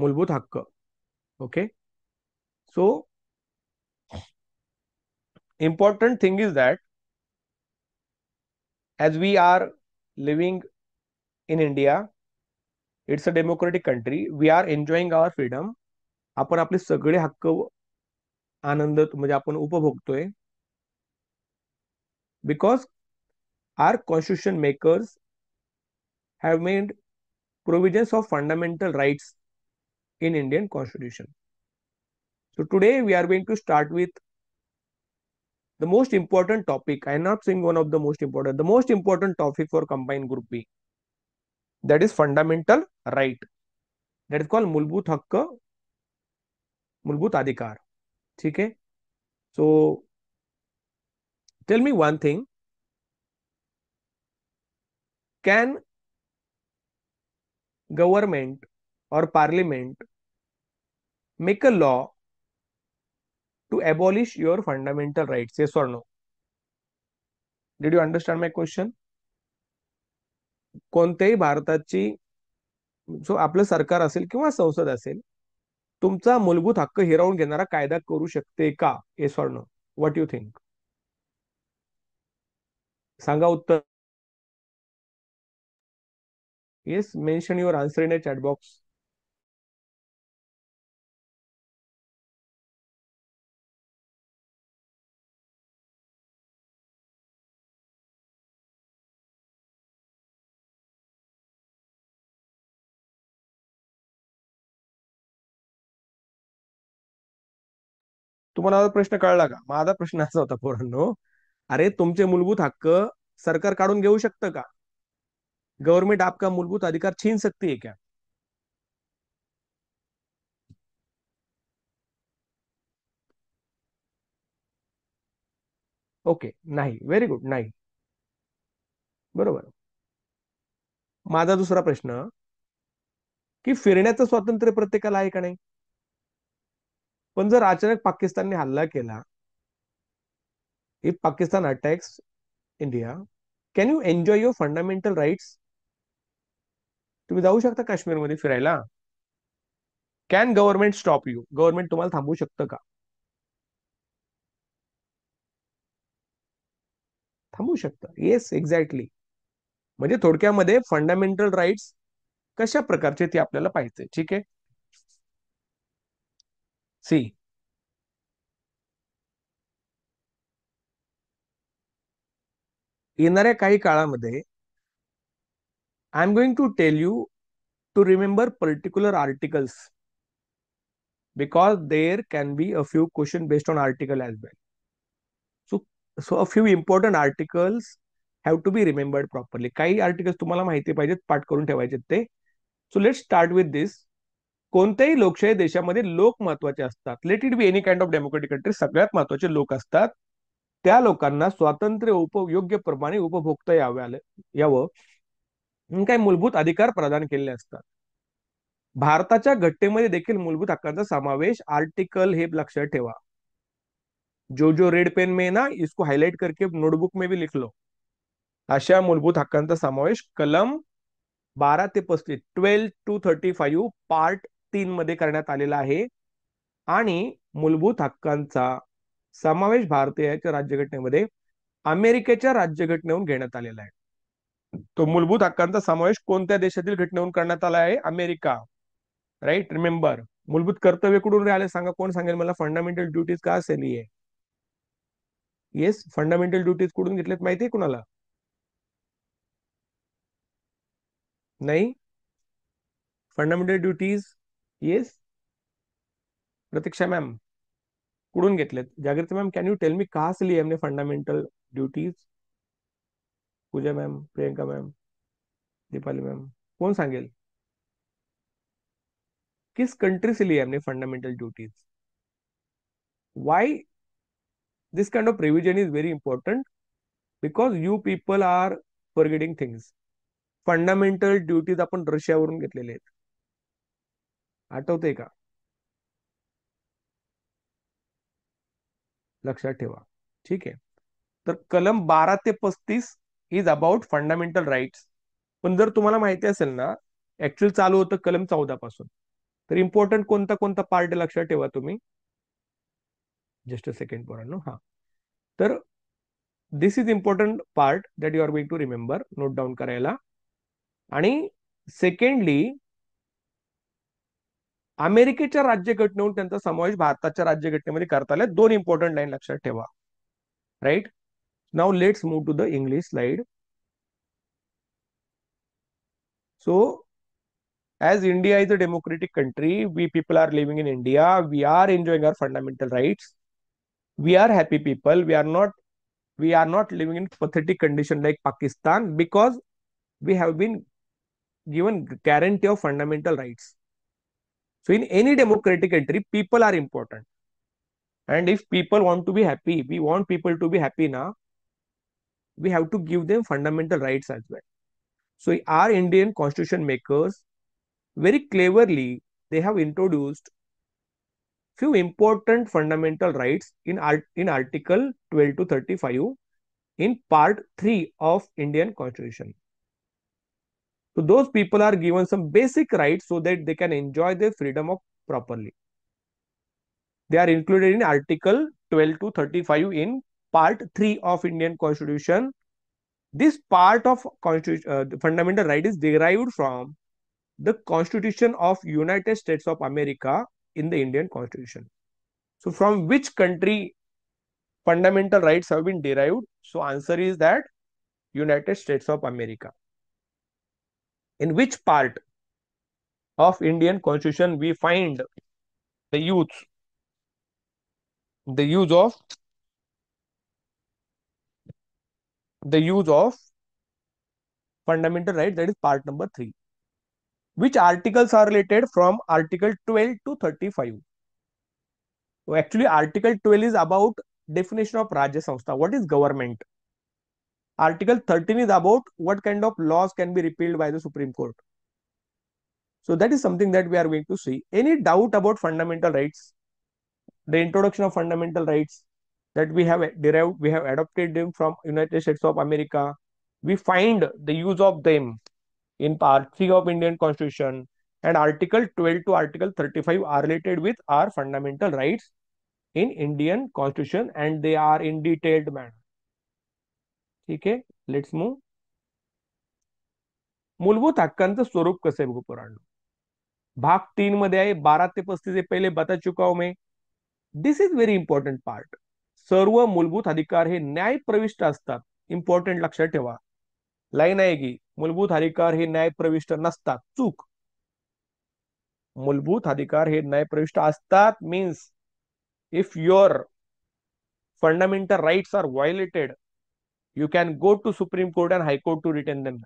मूलभूत हक्क. Okay. So important thing is that as we are living in India, it's a democratic country. We are enjoying our freedom. आपण आपले सगळे हक्क आनंद म्हणजे आपण उपभोगतोय. Because our constitution makers have made provisions of fundamental rights in Indian constitution. So today we are going to start with the most important topic. I am not saying one of the most important topic for combined group B. That is fundamental right. That is called मूलभूत हक्क, मूलभूत अधिकार. ठीक है. So tell me one thing. Can government or parliament make a law to abolish your fundamental rights? Yes or no? Did you understand my question? कोणत्याही भारताची जो आपलं सरकार असेल किंवा संसद असेल, तुमचा मूलभूत हक्क हिरावून घेणारा कायदा करू शकते का? Yes or no? What you think? सांगा उत्तर. Yes, mention your answer in a chat box. तुम्हाला प्रश्न कळला का? माझा प्रश्न असा होता पोरांनो, अरे तुमचे मूलभूत हक्क सरकार काढून घेऊ शकतं का? गवर्नमेंट आपका मूलभूत अधिकार छीन सकती है क्या? ओके, नाही. Very good. नाही. बरोबर. माझा दुसरा प्रश्न, की फिरण्याचं स्वातंत्र्य प्रत्येकाला आहे का नाही? पण जर अचानक पाकिस्तानने हल्ला केला, if Pakistan attacks India, can you enjoy your fundamental rights? तुम्ही जाऊ शकता काश्मीरमध्ये फिरायला? Can government stop you? Government तुम्हाला थांबवू शकतं का? थांबवू शकतं. Yes, exactly. म्हणजे थोडक्यामध्ये फंडामेंटल राईट्स कशा प्रकारचे ते आपल्याला पाहिजे. ठीक आहे. सी, येणाऱ्या काही काळामध्ये I am going to tell you to remember particular articles, because there can be a few question based on article as well. So a few important articles have to be remembered properly. काही articles तुम्हाला माहिती पाहिजेत, पाठ करून ठेवायचे ते. So let start with दिस. कोणत्याही लोकशाही देशामध्ये लोक महत्वाचे असतात. Let it be any kind of democratic country, सगळ्यात महत्वाचे लोक असतात. त्या लोकांना स्वातंत्र्य योग्य प्रमाणे उपभोगता यावं म्हणून काही मूलभूत अधिकार प्रदान केलेले असतात. भारताच्या घटनेमध्ये देखील मूलभूत हक्कांचा समावेश आर्टिकल, हे लक्षात ठेवा. जो रेड पेन में ना, इसको हाईलाइट करके नोटबुक में भी लिख लो. अशा मूलभूत हक्कांचा समावेश कलम 12 ते 35, 12 to 35 पार्ट 3 मध्ये करण्यात आलेला आहे. आणि मूलभूत हक्कांचा समावेश भारतीय राज्यघटनेमध्ये अमेरिकेच्या राज्यघटनेहून घेण्यात आलेला आहे. तो मूलभूत हक्कांचा समावेश कोणत्या देशातील घटनेहून करण्यात आला आहे? अमेरिका. Right, remember. मूलभूत कर्तव्य कुठून आले सांगा? कोण सांगेल मला? फंडामेंटल ड्युटीज का असेल? येस, फंडामेंटल ड्युटीज कुठून घेतलेत माहिती आहे कुणाला? नाही. Fundamental duties. Yes, Pratiksha ma'am, कुठून घेतलेत? Jagruti ma'am, can you tell me कहा से लिए हमने fundamental duties? Pooja ma'am, Priyanka ma'am, Deepali ma'am, कोण सांगेल? किस कंट्री से लिए हमने fundamental duties? Why this kind of provision is very important? Because you people are forgetting things. Fundamental duties आपण रशियावरून घेतलेले आहेत, आठवतंय का? लक्षात ठेवा. ठीक आहे. तर कलम 12 ते 35 इज अबाउट फंडामेंटल राईट्स. पण जर तुम्हाला माहिती असेल ना, ऍक्च्युअल चालू होतं कलम 14 पासून. तर इम्पॉर्टंट कोणता कोणता पार्ट आहे लक्षात ठेवा तुम्ही. जस्ट अ सेकंड पोरांनो. हा, तर this is important part that you are going to remember, note down करायला. आणि सेकंडली, अमेरिकेच्या राज्यघटनेहून त्यांचा समावेश भारताच्या राज्यघटनेमध्ये करता आला. दोन इम्पॉर्टंट लाईन लक्षात ठेवा. Right. Now let's move to the English slide. So as India is a democratic country, we people are living in India, we are enjoying our fundamental rights, we are happy people, we are not living in pathetic condition like Pakistan, because we have been given guarantee of fundamental rights. So in any democratic country, people are important. And if people want to be happy, we want people to be happy now, we have to give them fundamental rights as well. So our Indian constitution makers, very cleverly, they have introduced few important fundamental rights in Article 12 to 35 in Part 3 of Indian Constitution. So those people are given some basic rights so that they can enjoy their freedom of properly. They are included in Article 12 to 35 in Part 3 of Indian Constitution. This part of fundamental right is derived from the Constitution of United States of America in the Indian Constitution. So from which country fundamental rights have been derived? So answer is that United States of America. In which part of Indian Constitution we find the use of fundamental right, that is part number 3. Which articles are related from Article 12 to 35? So actually Article 12 is about definition of Rajya Samstha. What is government? Article 13 is about what kind of laws can be repealed by the Supreme Court. So that is something that we are going to see. Any doubt about fundamental rights? The introduction of fundamental rights that we have derived, we have adopted them from United States of America. We find the use of them in Part 3 of Indian Constitution, and Article 12 to Article 35 are related with our fundamental rights in Indian Constitution, and they are in detailed manner. ठीक आहे, let's move. मूलभूत हक्कांचं स्वरूप कसं आहे बघू पुराण. भाग 3 मध्ये आहे 12 ते 35 पहिले बता चुका हूं मैं. दिस इज व्हेरी इंपॉर्टंट पार्ट. सर्व मूलभूत अधिकार हे न्याय प्रविष्ट असतात. इंपॉर्टंट लक्षात ठेवा. लाईन आहे की मूलभूत अधिकार हे न्याय प्रविष्ट नसतात. चूक. मूलभूत अधिकार हे न्याय प्रविष्ट असतात means if your fundamental rights are violated, you can go to Supreme Court and High Court to retain them.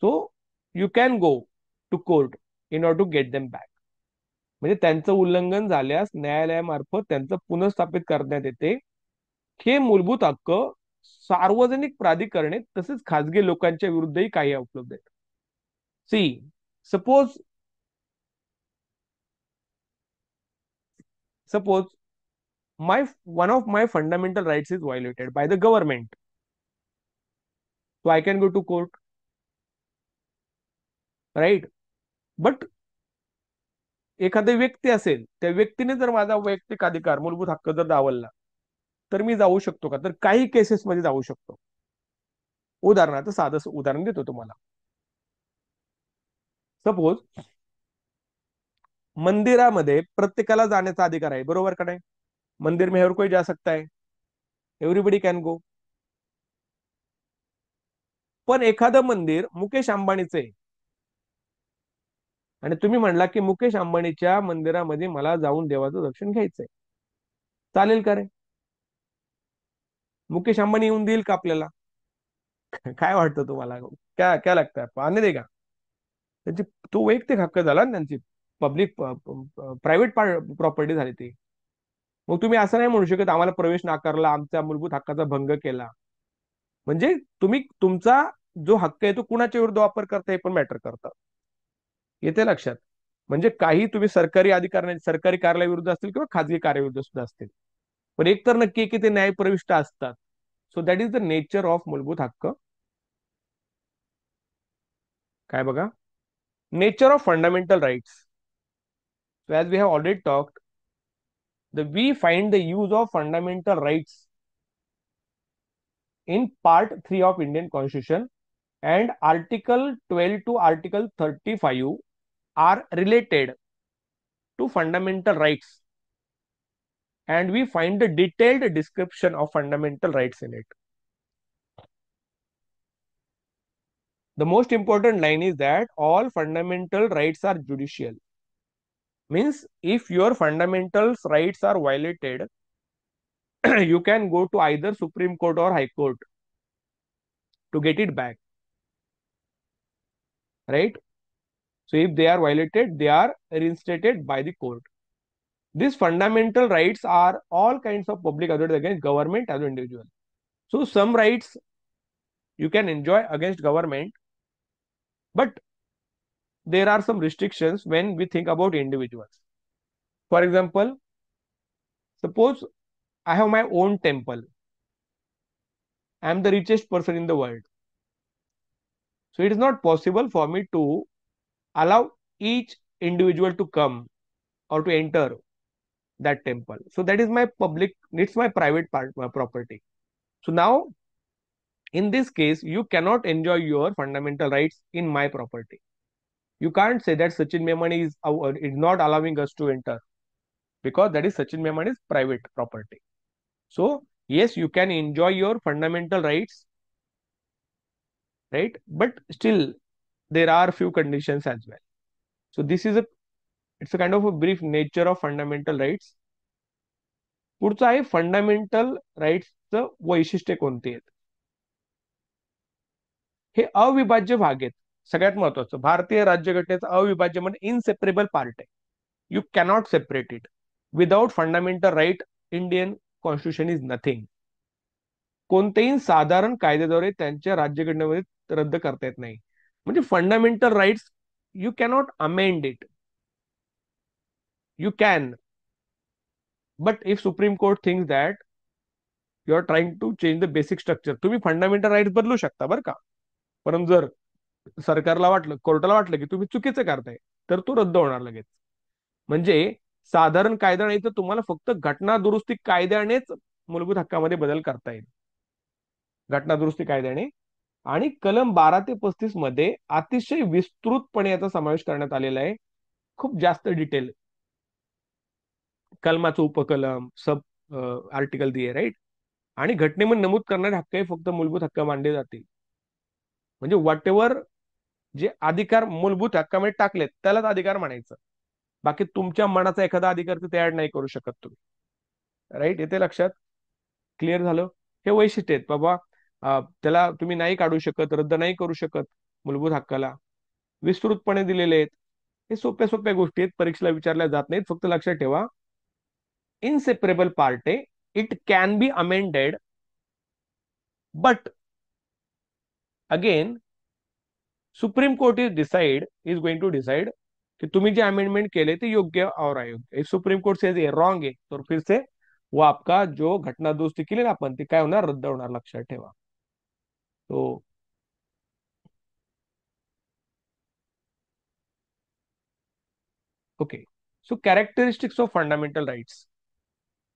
So you can go to court in order to get them back. म्हणजे त्यांचं उल्लंघन झाल्यास न्यायालयामार्फत त्यांचं पुनर्स्थापित करण्यात येते. हे मूलभूत हक्क सार्वजनिक प्राधिकरणे तसेच खासगी लोकांच्या विरुद्धही काही उपलब्ध आहेत. See suppose one of my fundamental rights is violated by the government, so I can go to court, right? But एखादी व्यक्ती असेल, त्या व्यक्तीने जर माझा वैयक्तिक अधिकार मूलभूत हक्क जर डावलला तर मी जाऊ शकतो का? तर काही केसेस मध्ये जाऊ शकतो. उदाहरणार्थ साधं उदाहरण देतो तुम्हाला. सपोज मंदिरामध्ये प्रत्येकाला जाण्याचा अधिकार आहे, बरोबर का नाही? मंदिर में हर कोई जा सकता है, एव्हरीबडी कॅन गो. पण एखादं मंदिर मुकेश अंबानीचं आहे आणि तुम्ही म्हणला की मुकेश अंबानीच्या मंदिरामध्ये मला जाऊन देवाचं दर्शन घ्यायचंय, चालेल का रे? मुकेश अंबानी येऊन देईल का आपल्याला? काय वाटतं तुम्हाला? क्या क्या लगता है, पाहणे दे का? त्यांची तो वैयक्तिक हक्क झाला ना, त्यांची पब्लिक प्रायव्हेट प्रॉपर्टी झाली ती. मग तुम्ही असं नाही म्हणू शकत आम्हाला प्रवेश नाकारला, आमच्या मूलभूत हक्काचा भंग केला. म्हणजे तुम्ही तुमचा जो हक्क आहे तो कुणाच्या विरुद्ध वापर करता हे पण मॅटर करतं. येते लक्षात? म्हणजे काही तुम्ही सरकारी अधिकार सरकारी कार्यालयाविरुद्ध असतील किंवा खाजगी कार्याविरुद्ध सुद्धा असतील, पण एक तर नक्की की ते न्यायप्रविष्ट असतात. So that is the nature of मूलभूत हक्क. काय बघा, Nature of fundamental rights. So as we have already talked, we find the use of fundamental rights in Part 3 of Indian Constitution, and Article 12 to Article 35 are related to fundamental rights, and we find the detailed description of fundamental rights in it. The most important line is that all fundamental rights are judicial. Means if your fundamental rights are violated, you can go to either Supreme Court or High Court to get it back, right? So if they are violated, they are reinstated by the court. These fundamental rights are all kinds of public authority against government as an individual. So some rights you can enjoy against government, but there are some restrictions when we think about individuals. For example, suppose I have my own temple. I am the richest person in the world. So it is not possible for me to allow each individual to come or to enter that temple. So that is my public, it's my private property. So now, in this case, you cannot enjoy your fundamental rights in my property. You can't say that Sachin Memani is not allowing us to enter, because that is Sachin Memani's private property. So yes, you can enjoy your fundamental rights, right? But still, there are few conditions as well. So this is it's a kind of a brief nature of fundamental rights. पुढचं आहे fundamental राईट्सचं वैशिष्ट्य कोणते आहेत. हे अविभाज्य भाग आहेत. सगळ्यात महत्वाचं, भारतीय राज्यघटनेचा अविभाज्य म्हणजे इनसेपरेबल पार्ट आहे. You cannot separate it. Without fundamental right Indian constitution is nothing. कोणत्याही साधारण कायद्याद्वारे त्यांच्या राज्यघटनेमध्ये रद्द करता येत नाही. म्हणजे fundamental rights you cannot amend it. You can, but if Supreme Court thinks that you are trying to change the basic structure, तुम्ही फंडामेंटल राईट्स बदलू शकता बरं का. परंतु जर सरकारला वाटलं, कोर्टाला वाटलं की तुम्ही चुकीचं करताय, तर तो रद्द होणार लगेच. म्हणजे साधारण कायदा नाही तर तुम्हाला फक्त घटना दुरुस्ती कायद्यानेच मूलभूत हक्कामध्ये बदल करता येईल. घटना दुरुस्ती कायद्याने. आणि कलम 12 ते 35 मध्ये अतिशय विस्तृतपणे याचा समावेश करण्यात आलेला आहे. खूप जास्त डिटेल, कलमाचं उपकलम, सब आर्टिकल दिए, राईट. आणि घटनेमध्ये नमूद करणारे हक्क हे फक्त मूलभूत हक्क मानले जातील. म्हणजे व्हॉट एव्हर जे अधिकार मूलभूत हक्कामध्ये टाकलेत त्यालाच अधिकार म्हणायचं. बाकी तुमच्या मनाचा एखादा अधिकार ते ऍड नाही करू शकत तुम्ही, राईट. येते लक्षात? क्लिअर झालं? हे वैशिष्ट्य आहेत बाबा. त्याला तुम्ही नाही काढू शकत, रद्द नाही करू शकत मूलभूत हक्काला. विस्तृतपणे दिलेले आहेत. हे सोप्या सोप्या गोष्टी आहेत, परीक्षेला विचारल्या जात नाहीत. फक्त लक्षात ठेवा, इनसेपरेबल पार्ट आहे. It can be amended, but again Supreme Court is going to decide कि तुम्ही जे अमेंडमेंट केले ते योग्य और अयोग्य. इफ सुप्रीम कोर्ट सेज ये रॉन्ग है, तो फिर से वो आपका जो घटना दुरुस्ती केली ना आपण, ती काय होणार? रद्द होणार. लक्षात ठेवा. तो okay, so characteristics of fundamental rights.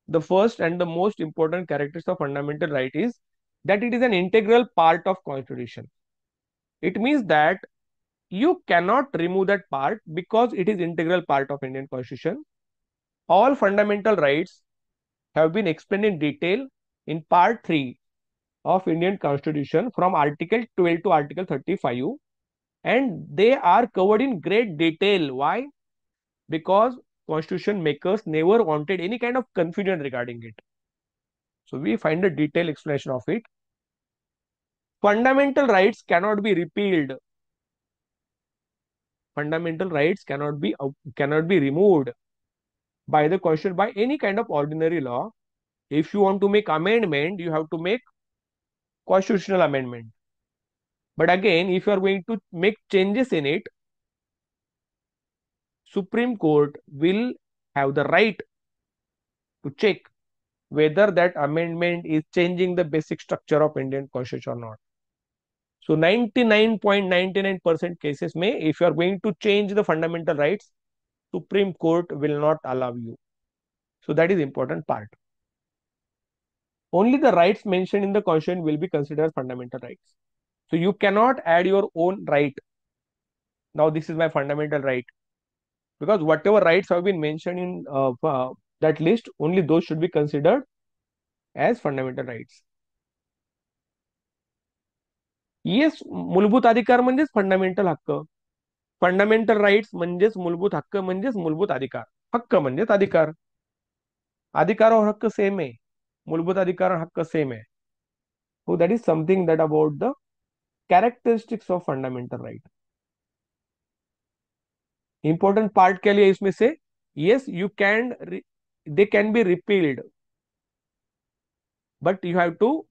The first and the most important characteristic of fundamental right is that it is an integral part of constitution. It means that you cannot remove that part because it is integral part of Indian constitution. All fundamental rights have been explained in detail in part 3 of Indian constitution from article 12 to article 35, and they are covered in great detail. Why? Because constitution makers never wanted any kind of confusion regarding it. So we find a detailed explanation of it. Fundamental rights cannot be repealed. Fundamental rights cannot be removed by the constitution by any kind of ordinary law. If you want to make amendment, you have to make constitutional amendment. But again, if you are going to make changes in it, Supreme Court will have the right to check whether that amendment is changing the basic structure of Indian constitution or not. So 99.99% cases may, if you are going to change the fundamental rights, Supreme Court will not allow you. So that is important part. Only the rights mentioned in the Constitution will be considered fundamental rights. So you cannot add your own right. Now this is my fundamental right, because whatever rights have been mentioned in that list, only those should be considered as fundamental rights. Yes, मूलभूत अधिकार म्हणजेच fundamental हक्क. Fundamental rights म्हणजेच मूलभूत हक्क म्हणजेच मूलभूत अधिकार. हक्क म्हणजेच अधिकार. अधिकार और हक्क सेम आहे. मूलभूत अधिकार और हक्क सेम आहे. So that is something that about the characteristics of fundamental right. Important part क्या लिया इसमें से? Yes, you can, they can be repealed, but you have to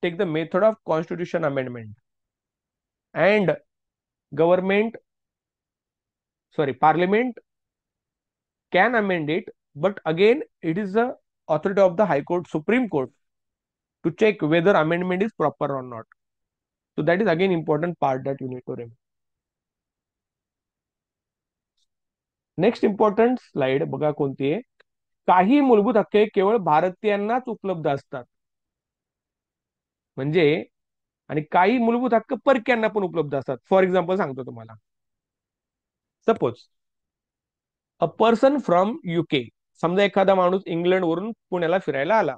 take the method of constitution amendment, and government, sorry, parliament can amend it, but again it is the authority of the high court, Supreme Court, to check whether amendment is proper or not. So that is again important part that you need to remember. Next important slide बघा कोणती आहे. काही मूलभूत हक्क केवळ भारतीयांनाच उपलब्ध असतात. म्हणजे आणि काही मूलभूत हक्क परक्यांना पण उपलब्ध असतात. फॉर एक्झाम्पल सांगतो तुम्हाला. Suppose a person from UK, समजा एखादा माणूस इंग्लंड वरून पुण्याला फिरायला आला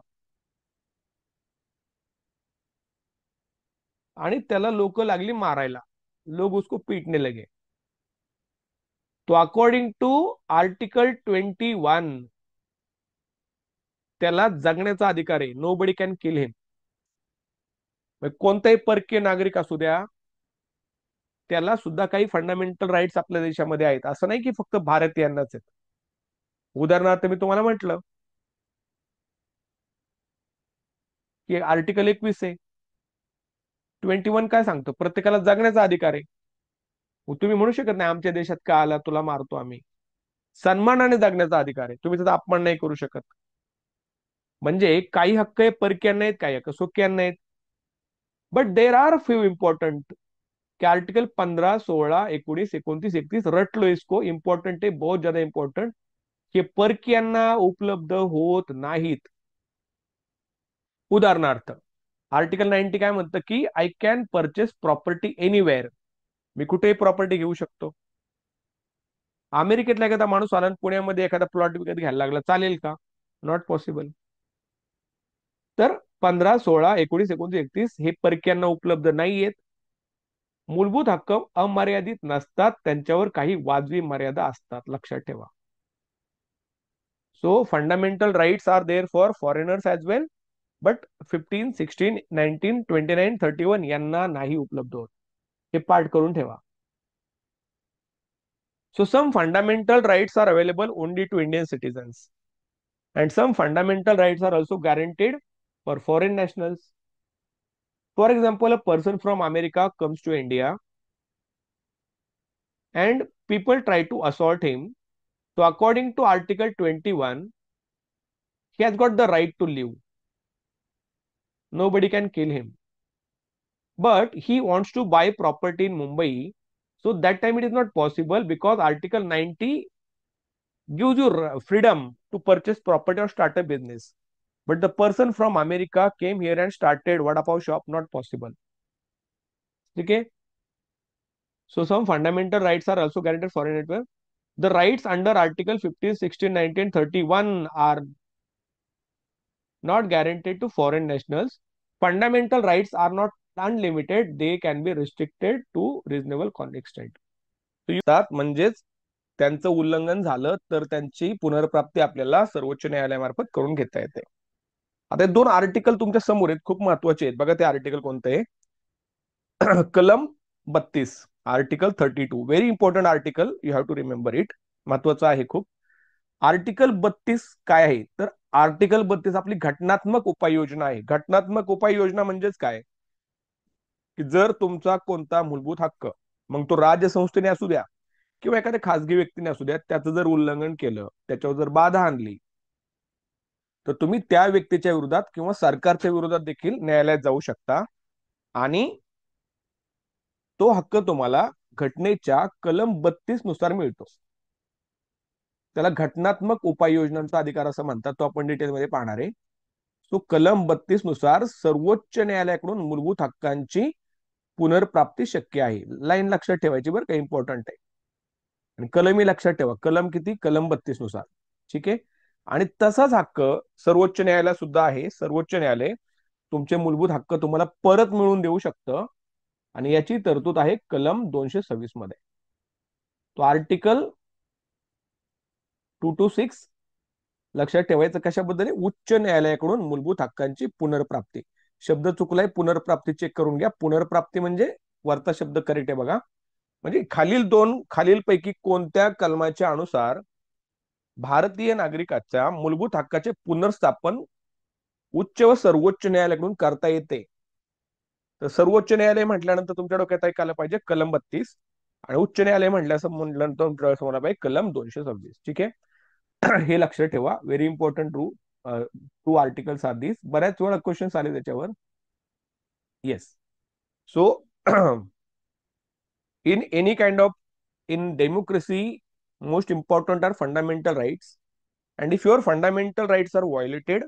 आणि त्याला लोक लागली मारायला. लोग उसको पीटने लगे. तो अकॉर्डिंग टू आर्टिकल 21 त्याला जगण्याचा अधिकार आहे. Nobody can kill him. कोणताही परकीय नागरिक असू द्या, त्याला सुद्धा काही फंडामेंटल राईट्स आपल्या देशामध्ये आहेत. असं नाही की फक्त भारतीयांनाच आहेत. उदाहरणार्थ मी तुम्हाला म्हटलं की आर्टिकल 21 आहे. 21 काय सांगतो? प्रत्येकाला जगण्याचा अधिकार आहे. तुम्ही म्हणू शकत नाही आमच्या देशात का आला, तुला मारतो आम्ही. सन्मानाने जगण्याचा अधिकार आहे. तुम्ही त्याचा अपमान नाही करू शकत. म्हणजे काही हक्क हे परकीयांना आहेत, काही हक्क स्वकीयांना आहेत. But there are few important कि आर्टिकल 15, 16, 19, 29, 31 रट लो इसको. इंपॉर्टंट आहे, बहुत ज्यादा इंपॉर्टंट. हे परकीयांना उपलब्ध होत नाहीत. उदाहरणार्थ आर्टिकल 90 काय म्हणतं की I can purchase property anywhere. मी कुठेही प्रॉपर्टी घेऊ शकतो. अमेरिकेतला एखादा माणूस आला पुण्यामध्ये एखादा प्लॉट विकत घ्यायला लागला, चालेल का? Not possible. तर 15, 16, 19, 29, 31 हे परकीयांना उपलब्ध नाहीयेत. मूलभूत हक्क अमर्यादित नसतात, त्यांच्यावर काही वाजवी मर्यादा असतात, लक्षात ठेवा. So fundamental rights are there for foreigners as well, but 15, 16, 19, 29, 31 यांना नाही उपलब्ध होत. हे पाठ करून ठेवा. So some fundamental rights are available only to Indian citizens, and some fundamental rights are also guaranteed for foreign nationals. For example, a person from America comes to India and people try to assault him. So according to Article 21, he has got the right to live. Nobody can kill him. But he wants to buy property in Mumbai. So that time it is not possible because Article 90 gives you freedom to purchase property or start a business. But the person from America came here and started Vada Pav shop, not possible. Okay? So some fundamental rights are also guaranteed for foreign. The rights under Article 15, 16, 19, 31 are not guaranteed to foreign nationals. Fundamental rights are not unlimited. They can be restricted to reasonable extent. So म्हणजेच त्यांचं उल्लंघन झालं तर त्यांची पुनर्प्राप्ती आपल्याला सर्वोच्च न्यायालयामार्फत करून घेता येते. आता दोन आर्टिकल तुमच्या समोर आहेत, खूप महत्वाचे आहेत. बघा ते आर्टिकल कोणते आहे. कलम 32, article 32, very important article, you have to remember it. महत्वाचं आहे खूप. आर्टिकल 32 काय आहे तर आर्टिकल 32 आपली घटनात्मक उपाययोजना आहे. घटनात्मक उपाययोजना म्हणजेच काय की जर तुमचा कोणता मूलभूत हक्क, मग तो राज्यसंस्थेने असू द्या किंवा एखाद्या खासगी व्यक्तीने असू द्या, त्याचं जर उल्लंघन केलं, त्याच्यावर जर बाधा आणली, तर तुम्ही त्या व्यक्तीच्या विरोधात किंवा सरकारच्या विरोधात देखील न्यायालयात जाऊ शकता. आणि तो हक्क तुम्हाला घटनेच्या कलम 32 नुसार मिळतो. त्याला घटनात्मक उपाययोजनांचा अधिकार असं म्हणतात, तो आपण डिटेलमध्ये पाहणार आहे. तो कलम 32 नुसार सर्वोच्च न्यायालयाकडून मूलभूत हक्कांची पुनर्प्राप्ती शक्य आहे. लाईन लक्षात ठेवायची बरं का, इम्पॉर्टंट आहे. आणि कलमही लक्षात ठेवा, कलम किती, कलम 32 नुसार. ठीक आहे. आणि तसाच हक्क सर्वोच्च न्यायालय सुद्धा आहे. सर्वोच्च न्यायालय तुमचे मूलभूत हक्क तुम्हाला परत मिळवून देऊ शकतं, आणि याची तरतूद आहे कलम 226 मध्ये. तो आर्टिकल 226 लक्षात ठेवायचं कशाबद्दल आहे, उच्च न्यायालयाकडून मूलभूत हक्कांची पुनर्प्राप्ती. शब्द चुकलाय, पुनर्प्राप्ती चेक करून घ्या. पुनर्प्राप्ती म्हणजे वरचा शब्द करेक्ट आहे बघा. म्हणजे खालील पैकी कोणत्या कलमाच्या अनुसार भारतीय नागरिकाच्या मूलभूत हक्काचे पुनर्स्थापन उच्च व सर्वोच्च न्यायालयाकडून करता येते. तर सर्वोच्च न्यायालय म्हटल्यानंतर तुमच्या डोक्यात ऐकायला पाहिजे कलम 32, आणि उच्च न्यायालय म्हटल्यानंतर तुमच्या समोर पाहिजे कलम 226. ठीक आहे. हे लक्षात ठेवा, very important two articles are this. बऱ्याच वेळा क्वेश्चन आले त्याच्यावर. Yes. So in any kind of, in democracy, most important are fundamental rights, and if your fundamental rights are violated,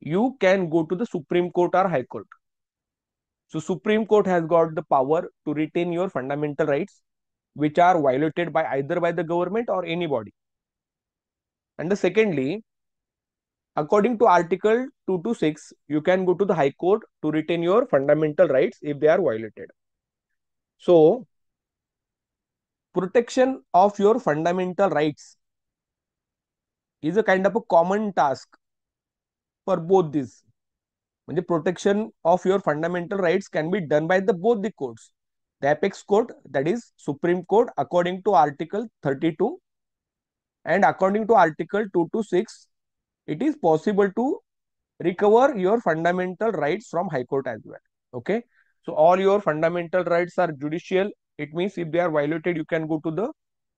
you can go to the Supreme Court or High Court. So Supreme Court has got the power to retain your fundamental rights which are violated by either by the government or anybody. And the secondly, according to article 226, you can go to the High Court to retain your fundamental rights if they are violated. So protection of your fundamental rights is a kind of a common task for both these. म्हणजे protection of your fundamental rights can be done by the both the courts. The apex court, that is Supreme Court, according to article 32, and according to article 226, it is possible to recover your fundamental rights from High Court as well. Okay. So all your fundamental rights are judicial. It means if they are violated, you can go to the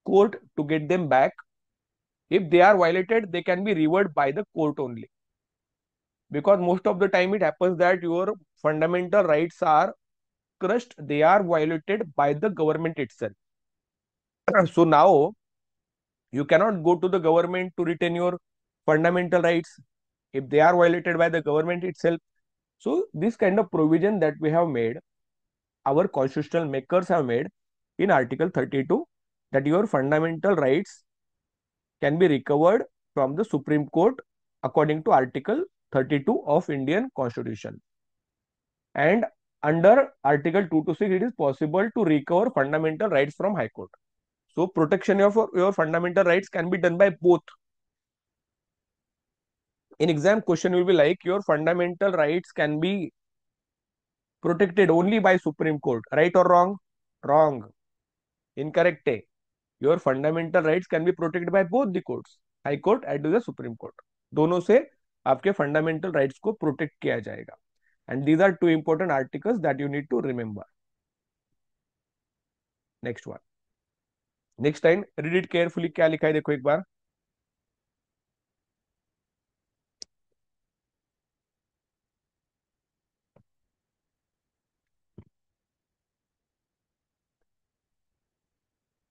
court to get them back. If they are violated, they can be reversed by the court only. Because most of the time it happens that your fundamental rights are crushed, they are violated by the government itself. So now you cannot go to the government to retain your fundamental rights if they are violated by the government itself. So this kind of provision that we have made, our constitutional makers have made in article 32, that your fundamental rights can be recovered from the Supreme Court according to article 32 of Indian Constitution. And under article 226, it is possible to recover fundamental rights from High Court. So protection of your fundamental rights can be done by both. In exam, question will be like, your fundamental rights can be protected only by Supreme Court. Right or wrong? Wrong. Incorrect. Your fundamental rights can be protected by both the courts, High Court and the Supreme Court. दोनों से आपके fundamental rights को protect KIA जाएगा. And these are two important articles that you need to remember. Next one. Next time, read it carefully. क्या लिखा है देखो एक बार.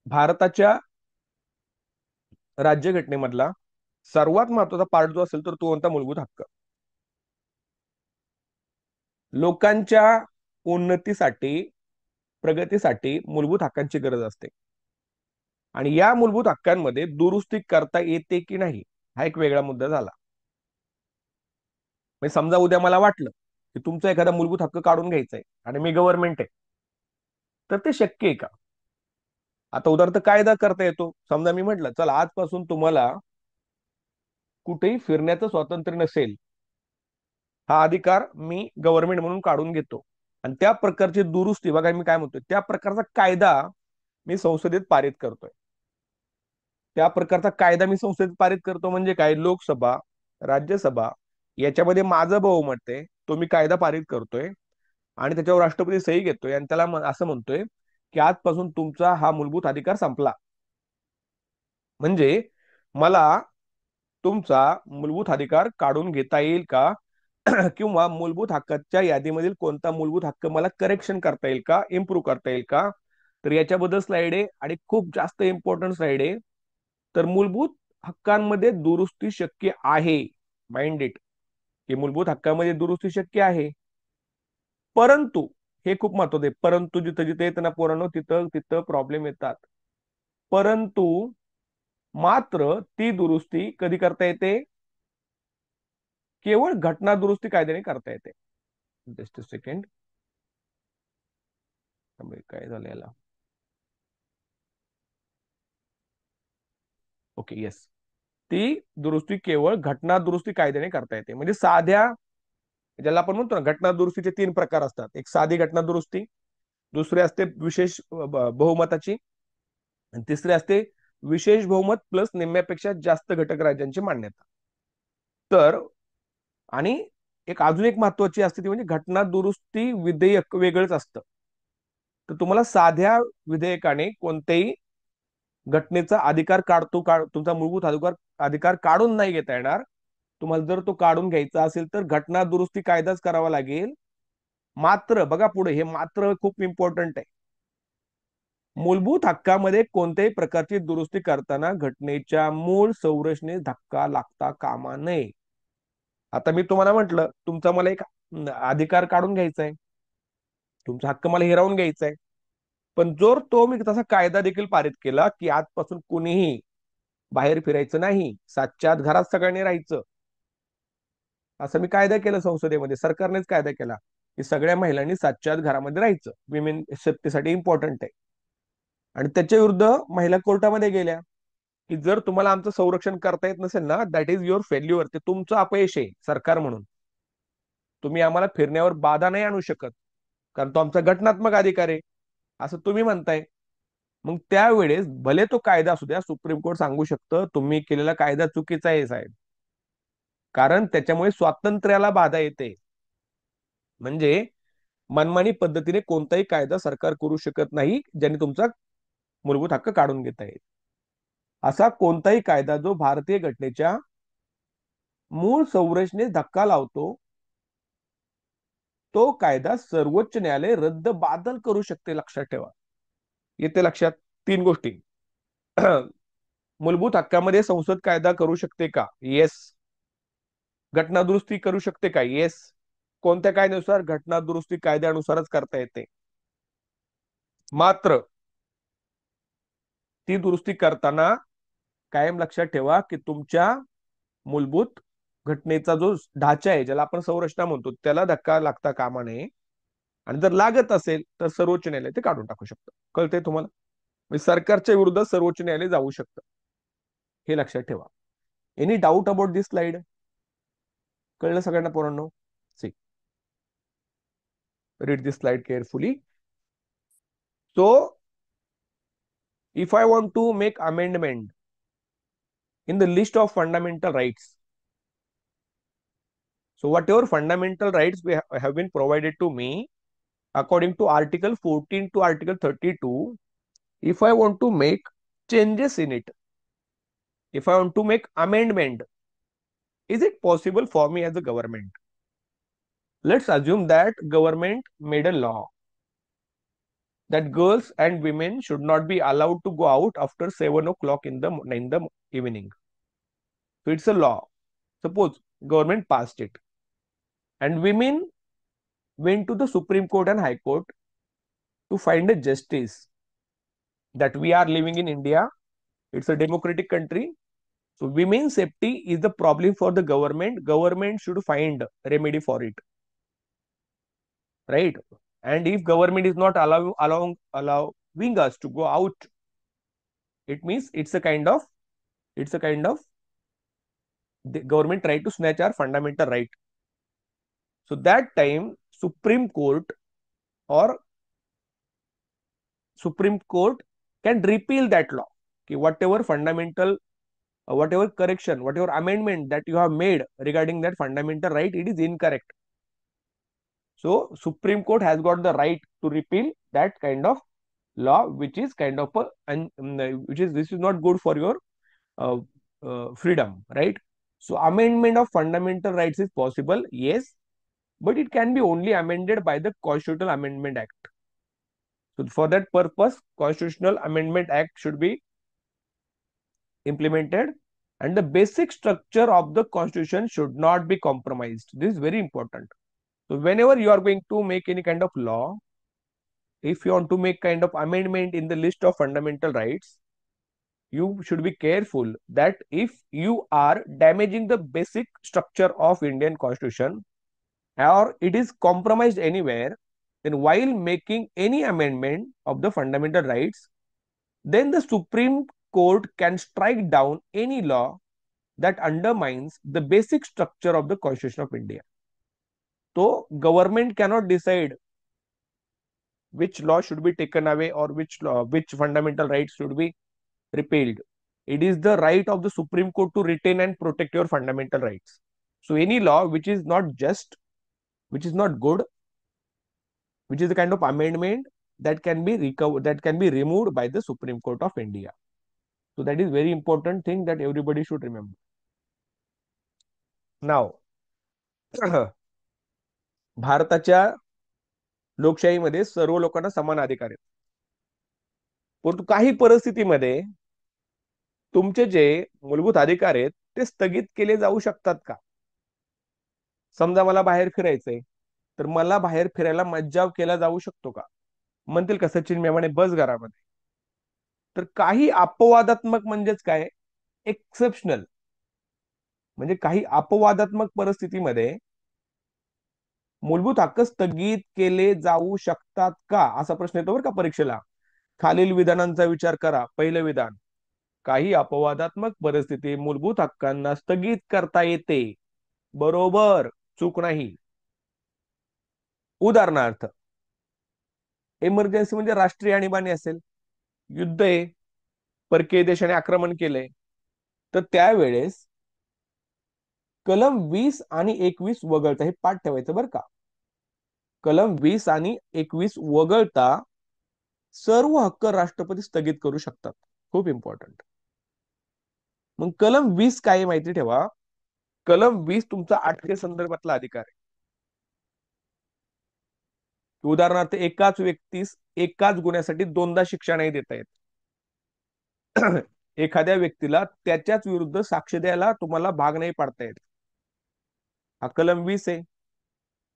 भारताच्या राज्यघटनेमधला सर्वात महत्वाचा पार्ट जो असेल तर तो कोणता, मूलभूत हक्क. लोकांच्या उन्नतीसाठी, प्रगतीसाठी मूलभूत हक्कांची गरज असते, आणि या मूलभूत हक्कांमध्ये दुरुस्ती करता येते की नाही हा एक वेगळा मुद्दा झाला. म्हणजे समजा उद्या मला वाटलं की तुमचा एखादा मूलभूत हक्क काढून घ्यायचा आहे आणि मी गव्हर्नमेंट आहे, तर ते शक्य आहे का. आता उदाहरणार्थ कायदा करता येतो. समजा मी म्हटलं चला आजपासून तुम्हाला कुठेही फिरण्याचं स्वातंत्र्य नसेल, हा अधिकार मी गव्हर्नमेंट म्हणून काढून घेतो, आणि त्या प्रकारची दुरुस्ती, बघा मी काय म्हणतोय, त्या प्रकारचा कायदा मी संसदेत पारित करतोय. त्या प्रकारचा कायदा मी संसदेत पारित करतो म्हणजे काय, लोकसभा, राज्यसभा याच्यामध्ये माझं बहुमत आहे, तो मी कायदा पारित करतोय आणि त्याच्यावर राष्ट्रपती सही घेतोय, आणि त्याला असं म्हणतोय की आजपासून तुमचा हा मूलभूत अधिकार संपला. म्हणजे मला तुमचा मूलभूत अधिकार काढून घेता येईल का, किंवा मूलभूत हक्काच्या यादीमधील कोणता मूलभूत हक्क मला करेक्शन करता येईल का, इम्प्रूव्ह करता येईल का. तर याच्याबद्दल स्लाइड आहे आणि खूप जास्त इम्पॉर्टंट स्लाइड आहे. तर मूलभूत हक्कांमध्ये दुरुस्ती शक्य आहे. माइंड इट, की मूलभूत हक्कामध्ये दुरुस्ती शक्य आहे. परंतु हे खूप महत्वाचं आहे, परंतु जिथं जिथे येतं ना पोरांनो, तिथं तिथं प्रॉब्लेम येतात. परंतु मात्र ती दुरुस्ती कधी करता येते, केवळ घटना दुरुस्ती कायद्याने करता येते. जस्ट अ सेकंड, काय झालं याला. ओके येस, ती दुरुस्ती केवळ घटना दुरुस्ती कायद्याने करता येते. म्हणजे साध्या, ज्याला आपण म्हणतो ना, घटना दुरुस्तीचे 3 प्रकार असतात. एक साधी घटना दुरुस्ती, दुसरी असते विशेष बहुमताची, आणि तिसरी असते विशेष बहुमत प्लस निम्म्यापेक्षा जास्त घटक राज्यांची मान्यता. तर आणि अजून एक महत्वाची असते ती म्हणजे घटना दुरुस्ती विधेयक वेगळंच असतं. तर तुम्हाला साध्या विधेयकाने कोणत्याही घटनेचा अधिकार तुमचा मूलभूत अधिकार काढून नाही घेता येणार. तुम्हाला जर तो काढून घ्यायचा असेल तर घटना दुरुस्ती कायदाच करावा लागेल. मात्र बघा पुढे, हे मात्र खूप इम्पॉर्टंट आहे. मूलभूत हक्कामध्ये कोणत्याही प्रकारची दुरुस्ती करताना घटनेच्या मूळ संरचनेस धक्का लागता कामा नये. आता मी तुम्हाला म्हटलं, तुमचा मला एक अधिकार काढून घ्यायचा आहे, तुमचा हक्क मला हिरावून घ्यायचा आहे. पण जर तो मी तसा कायदा देखील पारित केला की आजपासून कुणीही बाहेर फिरायचं नाही, 7च्या आत घरात सगळ्यांनी राहायचं, असं मी कायदा केलं संसदेमध्ये, सरकारनेच कायदा केला की सगळ्या महिलांनी 7च्या आत घरामध्ये राहायचं. विमेन सेफ्टीसाठी इम्पॉर्टंट आहे. आणि त्याच्या विरुद्ध महिला कोर्टामध्ये गेल्या की जर तुम्हाला आमचं संरक्षण करता येत नसेल ना, दॅट इज युअर फेल्युअर, ते तुमचं अपयश आहे सरकार म्हणून. तुम्ही आम्हाला फिरण्यावर बाधा नाही आणू शकत, कारण तो आमचा घटनात्मक अधिकार आहे, असं तुम्ही म्हणताय. मग त्यावेळेस भले तो कायदा असू द्या, सुप्रीम कोर्ट सांगू शकतं तुम्ही केलेला कायदा चुकीचा आहे साहेब, कारण त्याच्यामुळे स्वातंत्र्याला बाधा येते. म्हणजे मनमानी पद्धतीने कोणताही कायदा सरकार करू शकत नाही ज्याने तुमचा मूलभूत हक्क काढून घेता येईल. असा कोणताही कायदा जो भारतीय घटनेच्या मूळ संरचनेस धक्का लावतो, तो कायदा सर्वोच्च न्यायालय रद्द बादल करू शकते. लक्षात ठेवा, येते लक्षात 3 गोष्टी. मूलभूत हक्कामध्ये संसद कायदा करू शकते का? येस. घटना दुरुस्ती करू शकते का? येस. कोणत्या कायद्यानुसार? घटना दुरुस्ती कायद्यानुसारच करता येते. मात्र ती दुरुस्ती करताना कायम लक्षात ठेवा की तुमच्या मूलभूत घटनेचा जो ढाचा आहे, ज्याला आपण संरचना म्हणतो, त्याला धक्का लागता कामा नये. आणि जर लागत असेल तर सर्वोच्च न्यायालय ते काढून टाकू शकतं. कळतंय तुम्हाला? म्हणजे सरकारच्या विरुद्ध सर्वोच्च न्यायालय जाऊ शकतं, हे लक्षात ठेवा. Any doubt about this slide? कळलं सगळ्यांना पोरांनो? See, read this slide carefully. So if I want to make amendment in the list of fundamental rights, so whatever fundamental rights have been provided to me according to article 14 to article 32, if I want to make changes in it, if I want to make amendment, is it possible for me as a government? Let's assume that government made a law that girls and women should not be allowed to go out after 7 o'clock in the evening. So it's a law. Suppose government passed it, and women went to the Supreme Court and High Court to find a justice that we are living in India. It's a democratic country. So women's safety is the problem for the government. Government should find a remedy for it, right? And if government is not allowing us to go out, it means it's a kind of the government try to snatch our fundamental right. So that time or Supreme Court can repeal that law. Okay, whatever fundamental, whatever correction, whatever amendment that you have made regarding that fundamental right, it is incorrect. So Supreme Court has got the right to repeal that kind of law, which is kind of this is not good for your freedom, right? So amendment of fundamental rights is possible, yes, but it can be only amended by the Constitutional Amendment Act. So for that purpose, Constitutional Amendment Act should be implemented, and the basic structure of the constitution should not be compromised. This is very important. So whenever you are going to make any kind of law, if you want to make kind of amendment in the list of fundamental rights, you should be careful that if you are damaging the basic structure of Indian constitution or it is compromised anywhere, then while making any amendment of the fundamental rights, then the Supreme Court can strike down any law that undermines the basic structure of the Constitution of India. So government cannot decide which law should be taken away or which fundamental rights should be repealed. It is the right of the Supreme Court to retain and protect your fundamental rights. So any law which is not just, which is not good, which is a kind of amendment that can be recovered, that can be removed by the Supreme Court of India. So that is very important thing that everybody should remember. Now, भारताच्या लोकशाहीमध्ये सर्व लोकांना समान अधिकार आहेत. परंतु काही परिस्थितीमध्ये तुमचे जे मूलभूत अधिकार आहेत ते स्थगित केले जाऊ शकतात का? समजा मला बाहेर फिरायचंय, तर मला बाहेर फिरायला मज्जाव केला जाऊ शकतो का? म्हणतील का सचिन मेवाणे बस घरामध्ये. तर काही अपवादात्मक म्हणजेच काय, एक्सेप्शनल, म्हणजे काही अपवादात्मक परिस्थितीमध्ये मूलभूत हक्क स्थगित केले जाऊ शकतात का, असा प्रश्न येतो बरं का परीक्षेला. खालील विधानांचा विचार करा. पहिलं विधान, काही अपवादात्मक परिस्थिती मूलभूत हक्कांना स्थगित करता येते. बरोबर, चूक नाही. उदाहरणार्थ, इमर्जन्सी म्हणजे राष्ट्रीय आणीबाणी असेल, युद्ध आहे, परकीय देशाने आक्रमण केलंय, तर त्यावेळेस कलम 20 आणि 21 वगळता, हे पाठ ठेवायचं बरं का, कलम 20 आणि 21 वगळता सर्व हक्क राष्ट्रपती स्थगित करू शकतात. खूप इम्पॉर्टंट. मग कलम 20 काय माहिती ठेवा. कलम 20 तुमचा अटके संदर्भातला अधिकार आहे. उदाहरणार्थ, एकाच व्यक्तीस एकाच गुन्ह्यासाठी दोनदा शिक्षा नाही देता येत. एखाद्या व्यक्तीला त्याच्याच विरुद्ध साक्ष द्यायला तुम्हाला भाग नाही पाडता येत. हा कलम 20 आहे.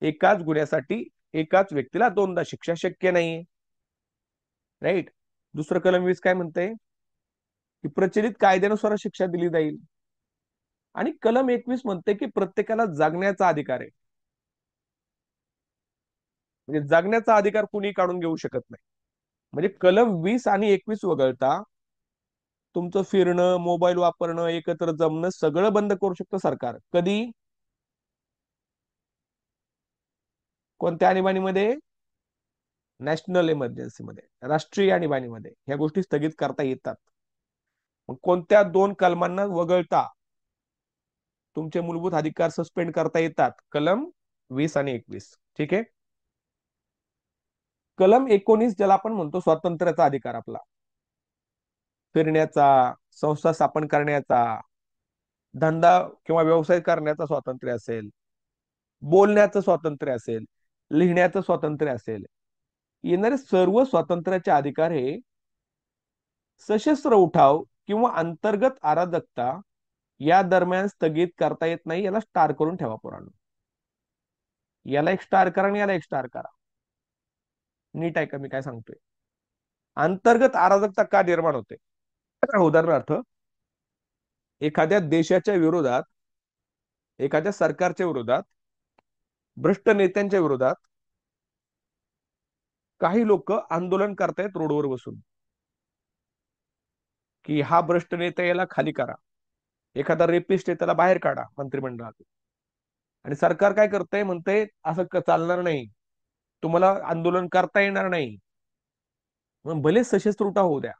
एकाच गुन्ह्यासाठी एकाच व्यक्तीला दोनदा शिक्षा शक्य नाहीये. राईट. दुसरं कलम 20 काय म्हणते की प्रचलित कायद्यानुसार शिक्षा दिली जाईल. आणि कलम 21 म्हणते की प्रत्येकाला जगण्याचा अधिकार आहे. म्हणजे जगण्याचा अधिकार कुणी काढून घेऊ शकत नाही. म्हणजे कलम 20 आणि 21 वगळता तुमचं फिरणं, मोबाईल वापरणं, एकत्र जमणं सगळं बंद करू शकतं सरकार. कधी? कोणत्या आणीबाणीमध्ये? नॅशनल इमर्जन्सीमध्ये, राष्ट्रीय आणीबाणीमध्ये ह्या गोष्टी स्थगित करता येतात. मग कोणत्या दोन कलमांना वगळता तुमचे मूलभूत अधिकार सस्पेंड करता येतात? कलम 20 आणि 21. ठीक आहे. कलम 19 ज्याला आपण म्हणतो स्वातंत्र्याचा अधिकार, आपला फिरण्याचा, संस्था स्थापन करण्याचा, धंदा किंवा व्यवसाय करण्याचा स्वातंत्र्य असेल, बोलण्याचं स्वातंत्र्य असेल, लिहिण्याचं स्वातंत्र्य असेल, येणारे सर्व स्वातंत्र्याचे अधिकार हे सशस्त्र उठाव किंवा अंतर्गत अराजकता या दरम्यान स्थगित करता येत नाही. याला स्टार करून ठेवा पोरांनो. याला एक स्टार करा आणि याला एक स्टार करा. नीट आहे का मी काय सांगतोय? अंतर्गत अराजकता का निर्माण होते? उदाहरणार्थ, एखाद्या देशाच्या विरोधात, एखाद्या सरकारच्या विरोधात, भ्रष्ट नेत्यांच्या विरोधात काही लोक आंदोलन करतायत रोडवर बसून की हा भ्रष्ट नेता, याला खाली करा, एखादा रेपिस्ट आहे त्याला बाहेर काढा मंत्रिमंडळात. आणि सरकार काय करतंय, म्हणतंय असं चालणार नाही, तुम्हाला आंदोलन करता येणार नाही. मग भले सशस्त्र उठाव होऊ द्या,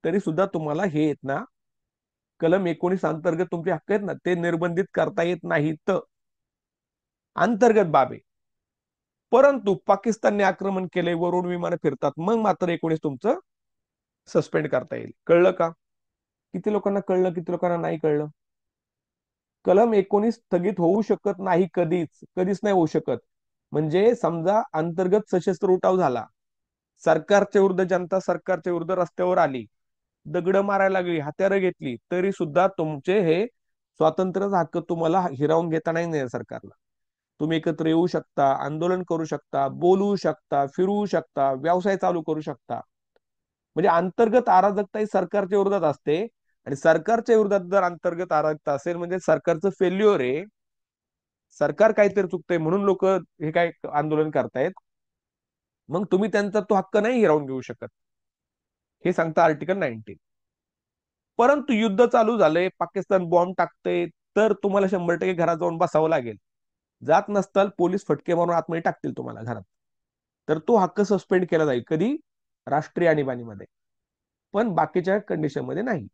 तरी सुद्धा तुम्हाला हे येत ना, कलम 19 अंतर्गत तुमचे हक्क आहेत ना, ते निर्बंधित करता येत नाहीत. अंतर्गत बाबे. परंतु पाकिस्तानने आक्रमण केले, वरून विमानं फिरतात, मग मात्र 19 तुमचं सस्पेंड करता येईल. कळलं का? किती लोकांना कळलं, किती लोकांना नाही कळलं? कलम 19 स्थगित होऊ शकत नाही, कधीच कधीच नाही होऊ शकत. म्हणजे समजा अंतर्गत सशस्त्र उठाव झाला, सरकारच्या विरुद्ध जनता सरकारच्या विरुद्ध रस्त्यावर आली, दगड मारायला लागली, हत्यारं घेतली, तरी सुद्धा तुमचे हे स्वातंत्र्य हक्क तुम्हाला हिरावून घेता नाही येणार सरकारला. तुम्ही एकत्र येऊ शकता, आंदोलन करू शकता, बोलू शकता, फिरू शकता, व्यवसाय चालू करू शकता. म्हणजे अंतर्गत अराजकता ही सरकारच्या विरोधात असते. आणि सरकारच्या विरोधात जर अंतर्गत अराजकता असेल म्हणजे सरकारचं फेल्युअर आहे, सरकार काहीतरी चुकतंय म्हणून लोक हे काय आंदोलन करतायत. मग तुम्ही त्यांचा तो हक्क नाही हिरावून घेऊ शकत, हे सांगता आर्टिकल 19. परंतु युद्ध चालू झालंय, पाकिस्तान बॉम्ब टाकतंय, तर तुम्हाला 100% घरात जाऊन बसावं लागेल. जात नसताल पोलीस फटके मारून आतमध्ये टाकतील तुम्हाला घरात. तर तो हक्क सस्पेंड केला जाईल कधी, राष्ट्रीय आणीबाणीमध्ये, पण बाकीच्या कंडिशन मध्ये नाही.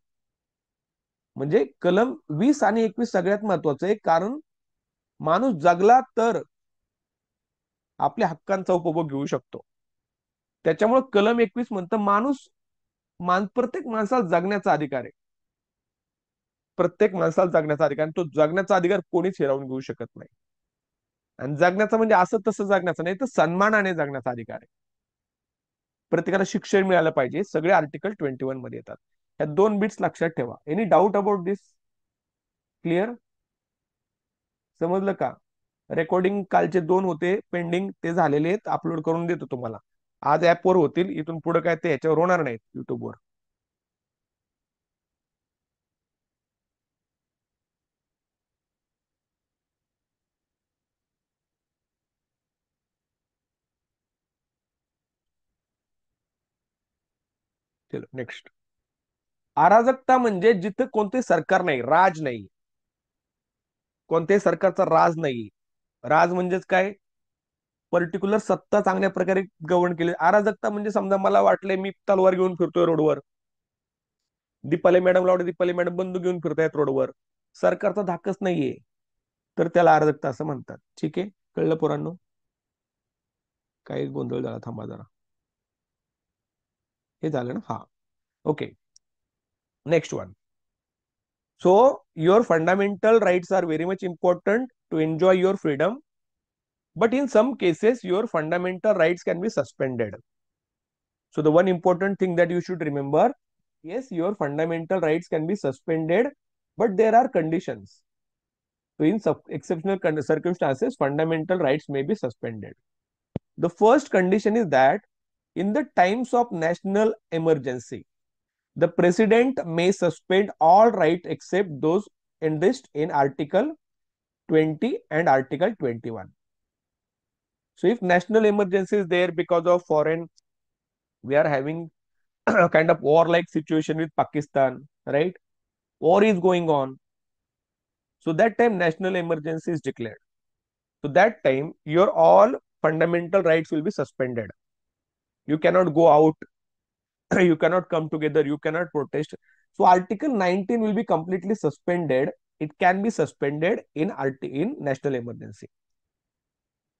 म्हणजे कलम 20 आणि 21 सगळ्यात महत्वाचं आहे, कारण माणूस जगला तर आपल्या हक्कांचा उपभोग घेऊ शकतो. त्याच्यामुळे कलम 21 म्हणतं माणूस, प्रत्येक माणसाला जगण्याचा अधिकार आहे. प्रत्येक माणसाला जगण्याचा अधिकार, आणि तो जगण्याचा अधिकार कोणीच हिरावून घेऊ शकत नाही. आणि जगण्याचा म्हणजे असं तसं जगण्याचा नाही, तर सन्मानाने जगण्याचा अधिकार आहे. प्रत्येकाला शिक्षण मिळालं पाहिजे, सगळे आर्टिकल 21 मध्ये येतात. या दोन बिट्स लक्षात ठेवा. Any doubt about this? Clear? समजलं का? रेकॉर्डिंग कालचे 2 होते पेंडिंग, ते झालेले आहेत, अपलोड करून देतो तुम्हाला. आज ऍपवर होतील, इथून पुढे काय ते ह्याच्यावर होणार नाहीत युट्यूबवर. चलो नेक्स्ट. अराजकता म्हणजे जिथे कोणते सरकार नाही, राज नाही, कोणत्याही सरकारचा राज नाही. राज म्हणजेच काय? पर्टिक्युलर सत्ता चांगल्या प्रकारे गव्हर्न केली. अराजकता म्हणजे समजा मला वाटलंय मी तलवार घेऊन फिरतोय रोडवर, दीपाली मॅडमला वाटतं दीपाली मॅडम बंदूक घेऊन फिरतायत रोडवर, सरकारचा धाकच नाहीये, तर त्याला अराजकता असं म्हणतात. ठीक आहे, कळलं पोरांनो? काही गोंधळ झाला, थांबा जरा. हे झालं ना? हा. Okay, next one. So your fundamental rights are very much important to enjoy your freedom, but in some cases your fundamental rights can be suspended. So the one important thing that you should remember, yes, your fundamental rights can be suspended, but there are conditions. So in exceptional circumstances, fundamental rights may be suspended. The first condition is that in the times of national emergency, the president may suspend all rights except those enlisted in Article 20 and Article 21. So if national emergency is there because of foreign, we are having a kind of war-like situation with Pakistan, right? War is going on. So that time national emergency is declared. So that time your all fundamental rights will be suspended. You cannot go out, you cannot come together, you cannot protest. So Article 19 will be completely suspended. It can be suspended in national emergency.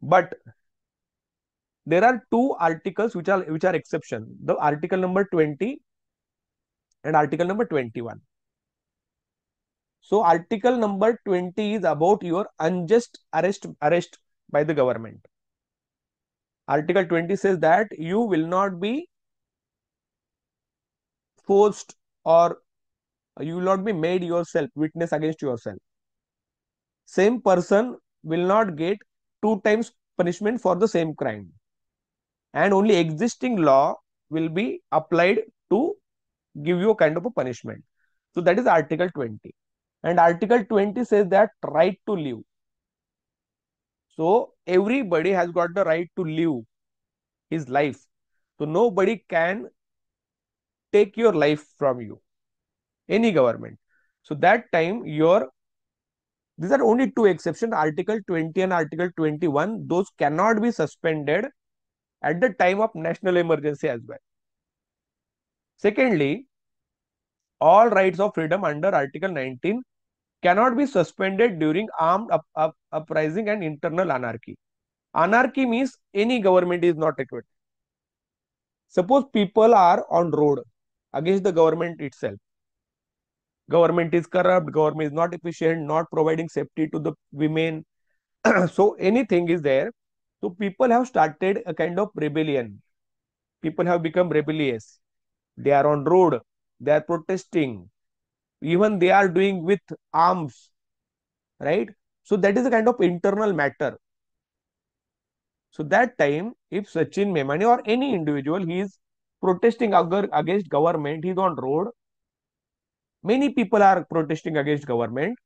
But there are two articles which are exception. The article number 20 and article number 21. So article number 20 is about your unjust arrest by the government. Article 20 says that you will not be forced, or you will not be made yourself witness against yourself. Same person will not get 2 times punishment for the same crime, and only existing law will be applied to give you a kind of a punishment. So that is article 20. And article 20 says that right to live. So everybody has got the right to live his life. So nobody can take your life from you, any government. So that time these are only two exceptions, article 20 and article 21. Those cannot be suspended at the time of national emergency as well. Secondly, all rights of freedom under article 19 cannot be suspended during armed uprising and internal anarchy. Anarchy means any government is not required. Suppose people are on road against the government itself. government is corrupt, government is not efficient, not providing safety to the women. So anything is there. So people have started a kind of rebellion. People have become rebellious. They are on road. They are protesting. Even they are doing with arms, right? So that is a kind of internal matter. So that time, if Sachin Memani or any individual, he is protesting against government, he is on road. Many people are protesting against government.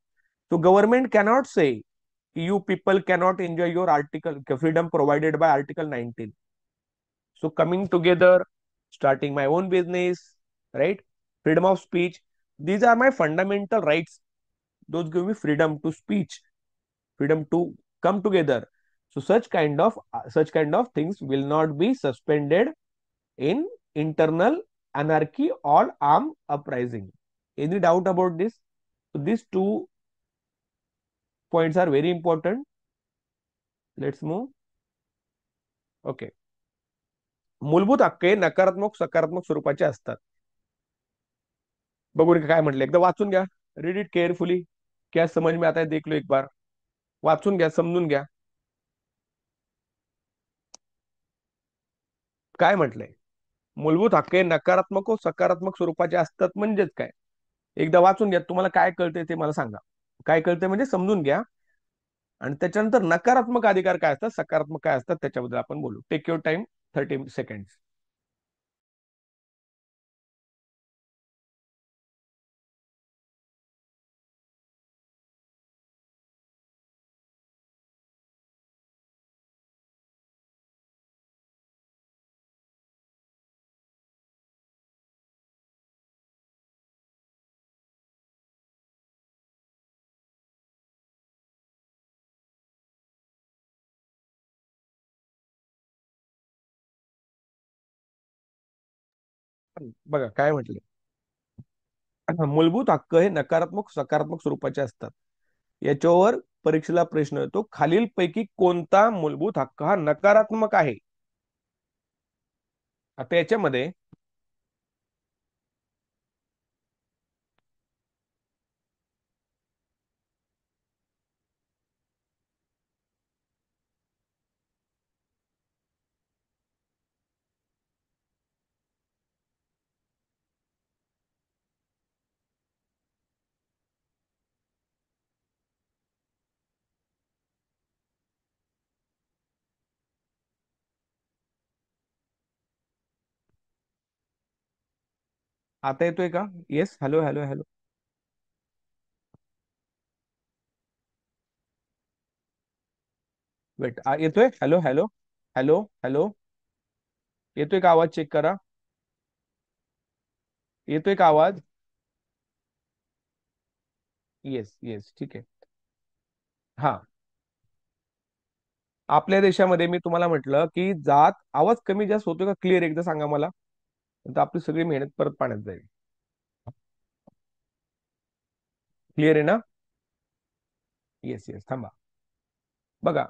So government cannot say you people cannot enjoy your article freedom provided by Article 19. So coming together, starting my own business, right? Freedom of speech. These are my fundamental rights. Those give me freedom to speech, freedom to come together. So such kind of things will not be suspended in internal anarchy or armed uprising. Any doubt about this? So these two points are very important. Let's move. Okay. मूलभूत हक्क हे नकारात्मक सकारात्मक स्वरूपाचे असतात. बघून काय म्हटलं एकदा वाचून घ्या. Read it carefully. क्या समझ में आता है देख लो एक बार. वाचून घ्या, समजून घ्या. काय म्हटलंय? मूलभूत हक्क हे नकारात्मक व सकारात्मक स्वरूपाचे असतात म्हणजेच काय? एकदा वाचून घ्या. तुम्हाला काय कळतंय ते मला सांगा. काय कळतंय म्हणजे समजून घ्या. आणि त्याच्यानंतर नकारात्मक अधिकार काय असतात, सकारात्मक काय असतात त्याच्याबद्दल आपण बोलू. Take your time, 30 seconds. बघा काय म्हटले. मूलभूत हक्क हे नकारात्मक सकारात्मक स्वरूपाचे असतात. याच्यावर परीक्षेला प्रश्न येतो, खालील पैकी कोणता मूलभूत हक्क हा नकारात्मक आहे? आता याच्यामध्ये आता येतोय का? Yes. Hello hello hello. Wait. येतोय? Hello hello hello hello. येतोय का आवाज? चेक करा. येतोय का आवाज? येस येस, ठीक आहे. हा. आपल्या देशामध्ये मी तुम्हाला म्हटलं की जात, आवाज कमी जास्त होतोय का? क्लिअर एकदा सांगा मला. तर आपली सगळी मेहनत परत पाण्यात जाईल. क्लिअर आहे ना? Yes yes. थांबा. बघा.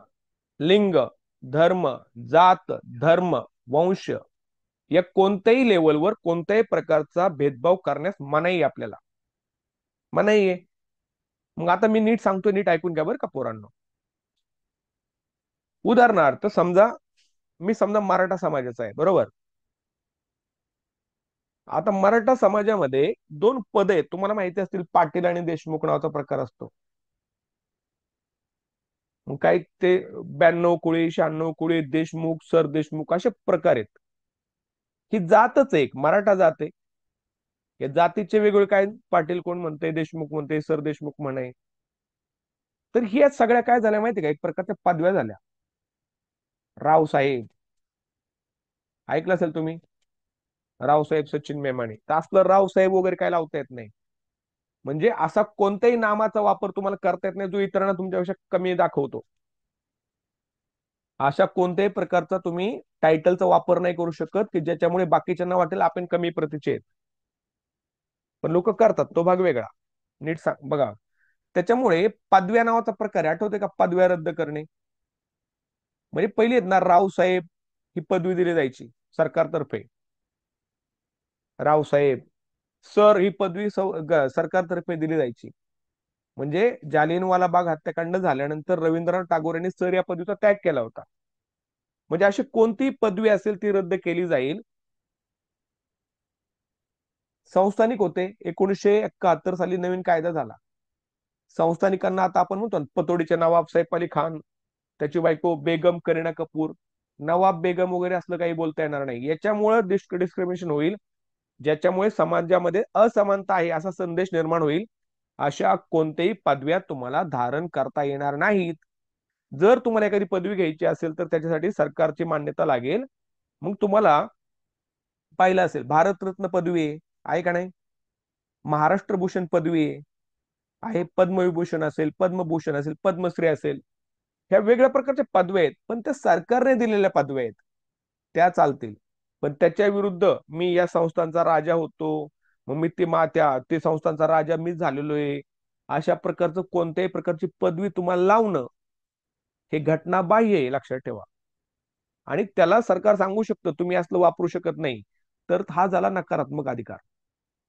लिंग, धर्म, जात, धर्म, वंश या कोणत्याही लेवलवर कोणत्याही प्रकारचा भेदभाव करण्यास मनाई आहे आपल्याला. मनाई आहे. मग आता मी नीट सांगतो, नीट ऐकून घ्या बरं का पोरांनो. उदाहरणार्थ समजा, मी समजा मराठा समाजाचा आहे, बरोबर. आता मराठा समाजामध्ये दोन पद आहेत, तुम्हाला माहिती असतील. पाटील आणि देशमुख नावाचा प्रकार असतो. मग काय ते 92 कुळी, 96 कुळी, देशमुख, सर देशमुख असे प्रकार आहेत. ही जातच एक मराठा जात आहे. या जातीचे वेगवेगळे काय, पाटील कोण म्हणते, देशमुख म्हणते, सर देशमुख म्हणे. तर ह्या सगळ्या काय झाल्या माहिती का, एक प्रकारच्या पदव्या झाल्या. रावसाहेब ऐकलं असेल तुम्ही. रावसाहेब सचिन मेमाने. तर असलं रावसाहेब वगैरे काय लावता येत नाही. म्हणजे असा कोणत्याही नामाचा वापर तुम्हाला करता येत नाही जो इतरांना तुमच्यापेक्षा कमी दाखवतो. अशा कोणत्याही प्रकारचा तुम्ही टायटलचा वापर नाही करू शकत की ज्याच्यामुळे बाकीच्यांना वाटेल आपण कमी प्रतीचे आहेत. पण लोक करतात, तो भाग वेगळा. नीट सांग बघा. त्याच्यामुळे पदव्या नावाचा प्रकार आहे, आठवते का? पदव्या रद्द करणे. म्हणजे पहिली आहेत ना, रावसाहेब ही पदवी दिली जायची सरकारतर्फे. रावसाहेब, सर ही पदवी सरकारतर्फे दिली जायची. म्हणजे जालियनवाला बाग हत्याकांड झाल्यानंतर रवींद्रनाथ टागोर यांनी सर या पदवीचा त्याग केला होता. म्हणजे अशी कोणती पदवी असेल ती रद्द केली जाईल. संस्थानिक होते. 1971 साली नवीन कायदा झाला. संस्थानिकांना आता आपण म्हणतो पतोडीचे नवाब सैफ अली खान, त्याची बायको बेगम करीना कपूर, नवाब बेगम वगैरे असलं काही बोलता येणार नाही. याच्यामुळे डिस्क्रिमिनेशन होईल, ज्याच्यामुळे समाजामध्ये असमानता आहे असा संदेश निर्माण होईल. अशा कोणत्याही पदव्या तुम्हाला धारण करता येणार नाहीत. जर तुम्हाला एखादी पदवी घ्यायची असेल तर त्याच्यासाठी सरकारची मान्यता लागेल. मग तुम्हाला पाहिलं असेल भारतरत्न पदवी आहे का नाही, महाराष्ट्र भूषण पदवी आहे, पद्मविभूषण असेल, पद्मभूषण असेल, पद्मश्री असेल. ह्या वेगळ्या प्रकारच्या पदव्या आहेत, पण त्या सरकारने दिलेल्या पदव्या आहेत, त्या चालतील. पण त्याच्या विरुद्ध मी या संस्थांचा राजा होतो, मग मी ते संस्थांचा राजा मी झालेलो आहे, अशा प्रकारचं कोणत्याही प्रकारची पदवी तुम्हाला लावणं हे घटनाबाह्य आहे, लक्षात ठेवा. आणि त्याला सरकार सांगू शकतं तुम्ही असलं वापरू शकत नाही. तर हा झाला नकारात्मक अधिकार.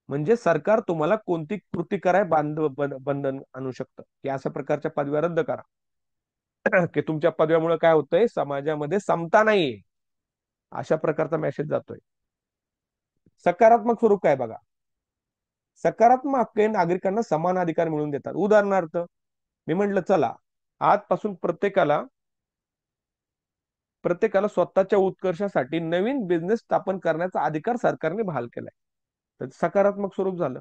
म्हणजे सरकार तुम्हाला कोणती कृती कराय बंधन आणू शकतं की अशा प्रकारच्या पदव्या रद्द करा. की तुमच्या पदव्यामुळे काय होतंय, समाजामध्ये समता नाहीये, अशा प्रकारचा मेसेज जातोय. सकारात्मक स्वरूप काय बघा. सकारात्मक हक्क हे नागरिकांना समान अधिकार मिळवून देतात. उदाहरणार्थ मी म्हंटल चला, आजपासून प्रत्येकाला स्वतःच्या उत्कर्षासाठी नवीन बिझनेस स्थापन करण्याचा अधिकार सरकारने बहाल केलाय. तर सकारात्मक स्वरूप झालं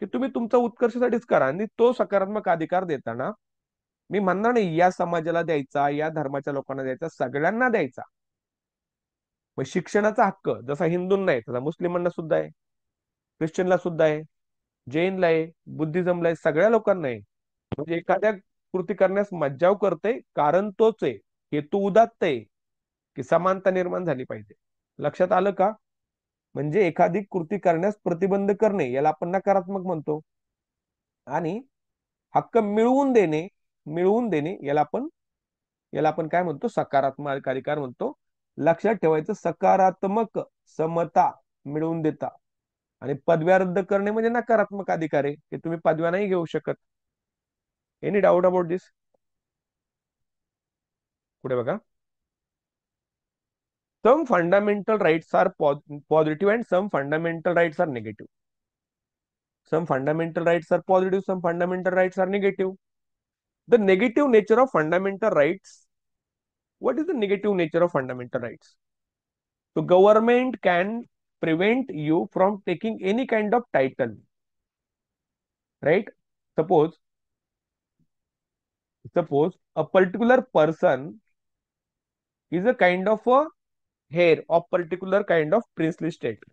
की तुम्ही तुमचा उत्कर्षासाठीच करा. आणि तो सकारात्मक अधिकार देताना मी म्हणणार नाही या समाजाला द्यायचा, या धर्माच्या लोकांना द्यायचा, सगळ्यांना द्यायचा. मग शिक्षणाचा हक्क जसा हिंदूंना आहे तसा मुस्लिमांना सुद्धा आहे, ख्रिश्चनला सुद्धा आहे, जैनला आहे, बुद्धिझमला आहे, सगळ्या लोकांना आहे. म्हणजे एखाद्या कृती करण्यास मज्जाव करते कारण तोच आहे, हेतू उदात्त आहे की समानता निर्माण झाली पाहिजे. लक्षात आलं का? म्हणजे एखादी कृती करण्यास प्रतिबंध करणे याला आपण नकारात्मक म्हणतो. आणि हक्क मिळवून देणे याला आपण काय म्हणतो, सकारात्मक अधिकार म्हणतो. लक्षात ठेवायचं, सकारात्मक समता मिळवून देता. आणि पदव्या रद्द करणे म्हणजे नकारात्मक अधिकार आहे की तुम्ही पदव्या नाही घेऊ शकत. Any doubt about this? पुढे बघा. Some fundamental rights are positive and some fundamental rights are negative. Some fundamental rights are positive, some fundamental rights are negative. The negative nature of fundamental rights. What is the negative nature of fundamental rights? So government can prevent you from taking any kind of title, right? Suppose, suppose a particular person is a kind of a heir of particular kind of princely state.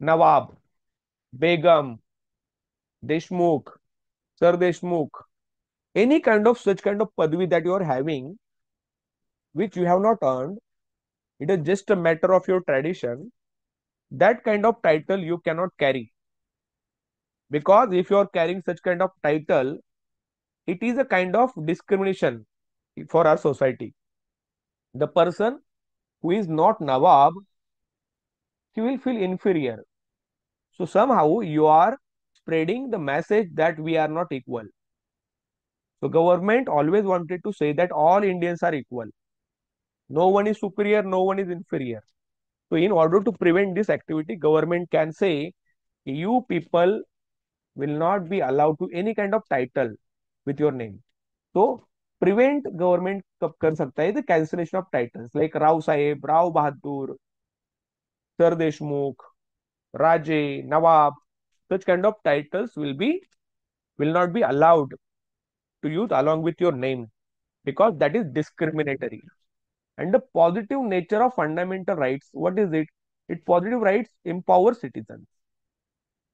Nawab, Begum, Deshmukh, Sir Deshmukh, any kind of such kind of padvi that you are having, which you have not earned, it is just a matter of your tradition. That kind of title you cannot carry, because if you are carrying such kind of title, it is a kind of discrimination for our society. The person who is not Nawab, he will feel inferior. So somehow you are spreading the message that we are not equal. So government always wanted to say that all Indians are equal. No one is superior, no one is inferior. So in order to prevent this activity, government can say you people will not be allowed to any kind of title with your name. So prevent government कर सकता है the cancellation of titles like Rao Sahib, Rao Bahadur, Sir Deshmukh, Raje, Nawab. Such kind of titles will not be allowed to use along with your name, because that is discriminatory. And the positive nature of fundamental rights, what is it? It positive rights empower citizens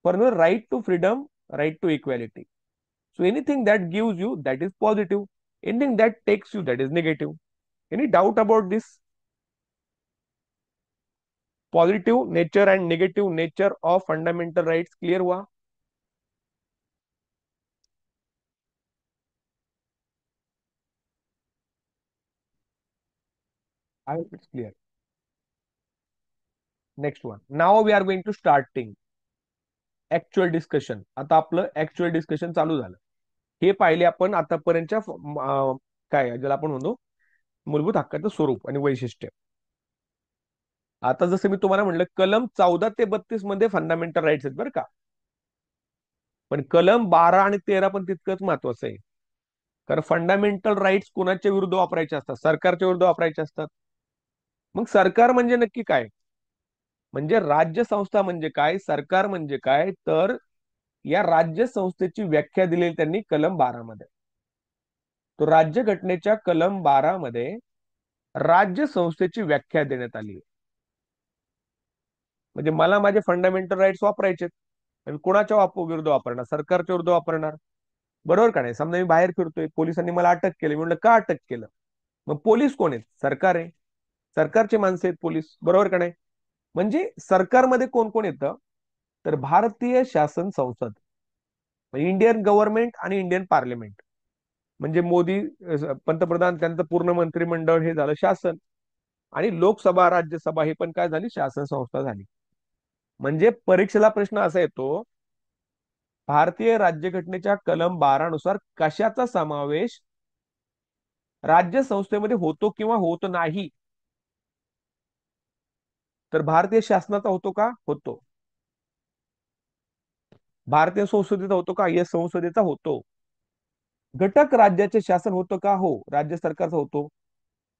for the right to freedom, right to equality. So anything that gives you, that is positive. Anything that takes you, that is negative. Any doubt about this? Positive nature and negative nature of fundamental rights clear हुआ? I hope it's clear. Next one. Now we are going to starting. Actual discussion. आता आपलं actual discussion चालू झालं. हे पाहिले आपण आतापर्यंतच्या काय ज्याला आपण म्हणतो मूलभूत हक्काचं स्वरूप आणि वैशिष्ट्य. आता जसं मी तुम्हाला म्हटलं, कलम 14 ते 32 मध्ये फंडामेंटल राईट्स आहेत बरं का, पण कलम 12 आणि 13 पण तितकंच महत्वाचं आहे. कारण फंडामेंटल राईट्स कुणाच्या विरुद्ध वापरायचे असतात? सरकारच्या विरुद्ध वापरायचे असतात. मग सरकार म्हणजे नक्की काय? म्हणजे राज्य संस्था म्हणजे काय, सरकार म्हणजे काय, तर या राज्य संस्थेची व्याख्या दिलेली त्यांनी कलम 12 मध्ये. तो राज्य घटनेच्या कलम 12 मध्ये राज्य संस्थेची व्याख्या देण्यात आली आहे. म्हणजे मला माझे फंडामेंटल राईट्स वापरायचे, आणि कोणाच्या विरुद्ध वापरणार? सरकारच्या विरुद्ध वापरणार. बरोबर का नाही? समजा मी बाहेर फिरतोय, पोलिसांनी मला अटक केली, म्हणलं का अटक केलं? मग पोलीस कोण आहेत? सरकार आहे. सरकारचे माणसं आहेत पोलीस. बरोबर का नाही? म्हणजे सरकारमध्ये कोण कोण येतं? तर भारतीय शासन संसद, इंडियन गव्हर्नमेंट आणि इंडियन पार्लिमेंट. म्हणजे मोदी पंतप्रधान, त्यांचं पूर्ण मंत्रिमंडळ हे झालं शासन. आणि लोकसभा, राज्यसभा हे पण काय झाली? शासन संस्था झाली. म्हणजे परीक्षेला प्रश्न असा येतो, भारतीय राज्यघटनेच्या कलम 12 नुसार कशाचा समावेश राज्य संस्थेमध्ये होतो किंवा होत नाही? तर भारतीय शासनाचा होतो का? होतो. भारतीय संसदेचा होतो का? येस, संसदेचा होतो. घटक राज्याचे शासन होतं का? हो, राज्य सरकारचा होतो.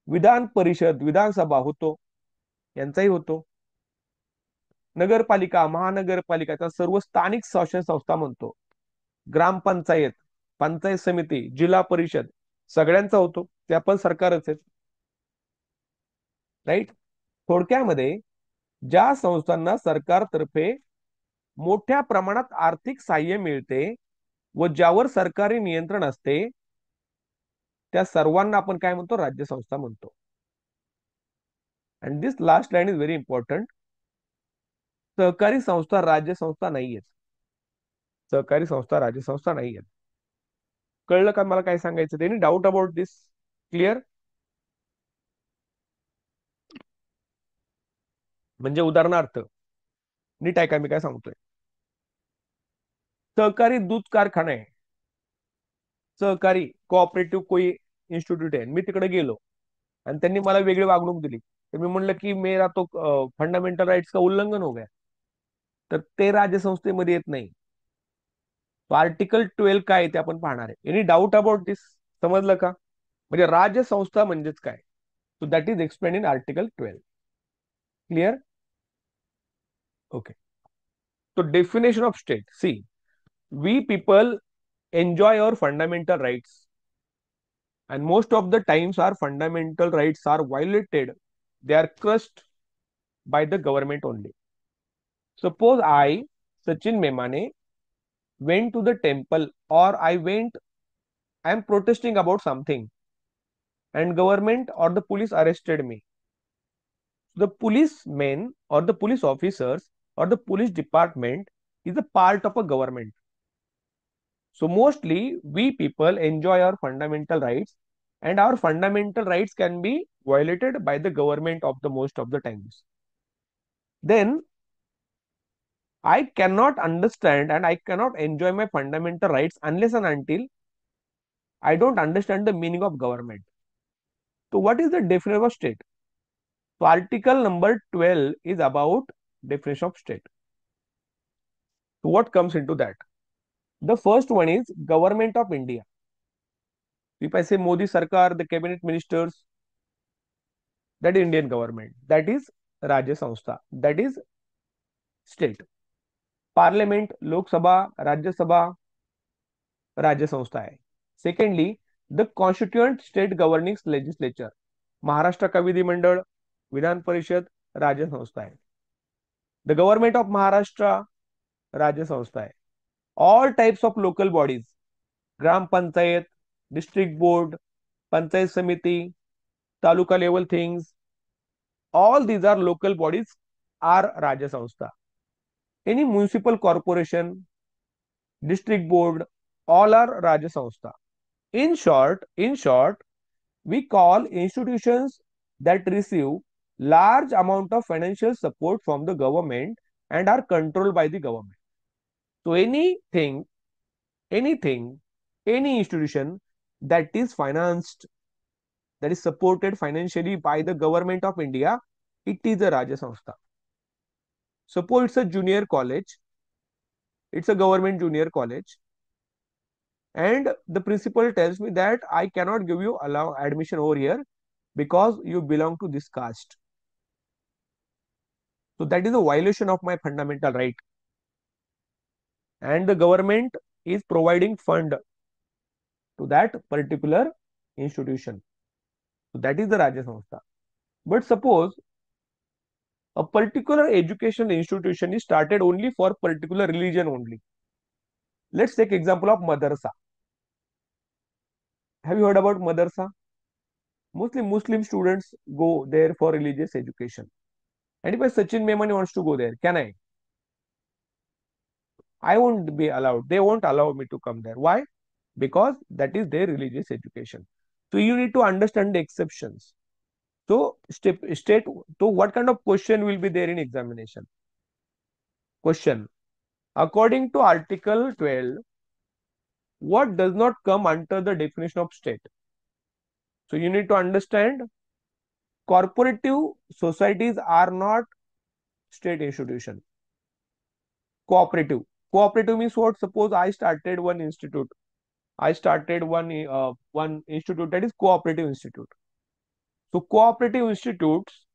विधान परिषद, विधानसभा होतो, यांचाही होतो. नगरपालिका, महानगरपालिका सर्व स्थानिक शासन संस्था म्हणतो. ग्रामपंचायत, पंचायत समिती, जिल्हा परिषद सगळ्यांचा होतो, त्या पण सरकारच आहेत. राईट. थोडक्यामध्ये ज्या संस्थांना सरकारतर्फे मोठ्या प्रमाणात आर्थिक सहाय्य मिळते व ज्यावर सरकारी नियंत्रण असते, त्या सर्वांना आपण काय म्हणतो? राज्य संस्था म्हणतो. And this last line is very important. सहकारी संस्था राज्य संस्था नाही आहेत. सहकारी संस्था राज्य संस्था नाही आहेत. कळलं का मला काय सांगायचं? Any doubt about this? Clear? म्हणजे उदाहरणार्थ, नीट आहे का मी काय सांगतोय? सहकारी दूध कारखाना आहे, सहकारी कोऑपरेटिव्ह कोई इन्स्टिट्यूट आहे, मी तिकडे गेलो आणि त्यांनी मला वेगळी वागणूक दिली, तर मी म्हणलं की मेरा तो फंडामेंटल राईट्स का उल्लंघन हो गया, तर ते राज्य संस्थेमध्ये येत नाही. आर्टिकल 12 काय ते आपण पाहणार आहे. Any doubt about this? समजलं का? म्हणजे राज्य संस्था म्हणजेच काय, so that is explain in article 12. Clear? Okay. तो definition of state. See, we people enjoy our fundamental rights, and most of the times our fundamental rights are violated. They are crushed by the government only. Suppose I, Sachin Memane, went to the temple, or I am protesting about something, and government or the police arrested me. The policemen or the police officers or the police department is a part of a government. So mostly we people enjoy our fundamental rights, and our fundamental rights can be violated by the government of the most of the times. Then I cannot understand and I cannot enjoy my fundamental rights unless and until I don't understand the meaning of government. So what is the definition of state? So article number 12 is about definition of state. So what comes into that? The first one is government of India. If I say Modi Sarkar, the cabinet ministers, that is Indian government. That is Rajya Sanstha. That is state. Parliament, Lok Sabha, Rajya Sabha, Rajya Sanstha hai. Secondly, the constituent state governing legislature. Maharashtra का विधिमंडळ, विधान परिषद, राज्य संस्था है. The government of Maharashtra, राज्य संस्था है. All types of local bodies, gram panchayat, district board, panchayat समिति, तालुका level things, all these are local bodies are Rajya Sanstha. Any municipal corporation, district board, all are Rajya Sanstha. In short, we call institutions that receive large amount of financial support from the government and are controlled by the government. So anything, any institution that is financed, that is supported financially by the government of India, it is a Rajya Samstha. Suppose it's a junior college, it's a government junior college, and the principal tells me that I cannot give you allow admission over here because you belong to this caste. So that is a violation of my fundamental right. And the government is providing fund to that particular institution. So that is the Rajya Samstha. But suppose a particular educational institution is started only for particular religion only. Let's take example of madrasa. Have you heard about madrasa? Mostly Muslim students go there for religious education. And if Sachin Memani wants to go there, can I? I won't be allowed. They won't allow me to come there. Why? Because that is their religious education. So you need to understand the exceptions. So state so what kind of question will be there in examination? Question. According to Article 12, what does not come under the definition of state? So you need to understand cooperative societies are not state institution. Cooperative. Cooperative means what? Suppose I started one institute. I started one institute that is cooperative institute. So cooperative institutes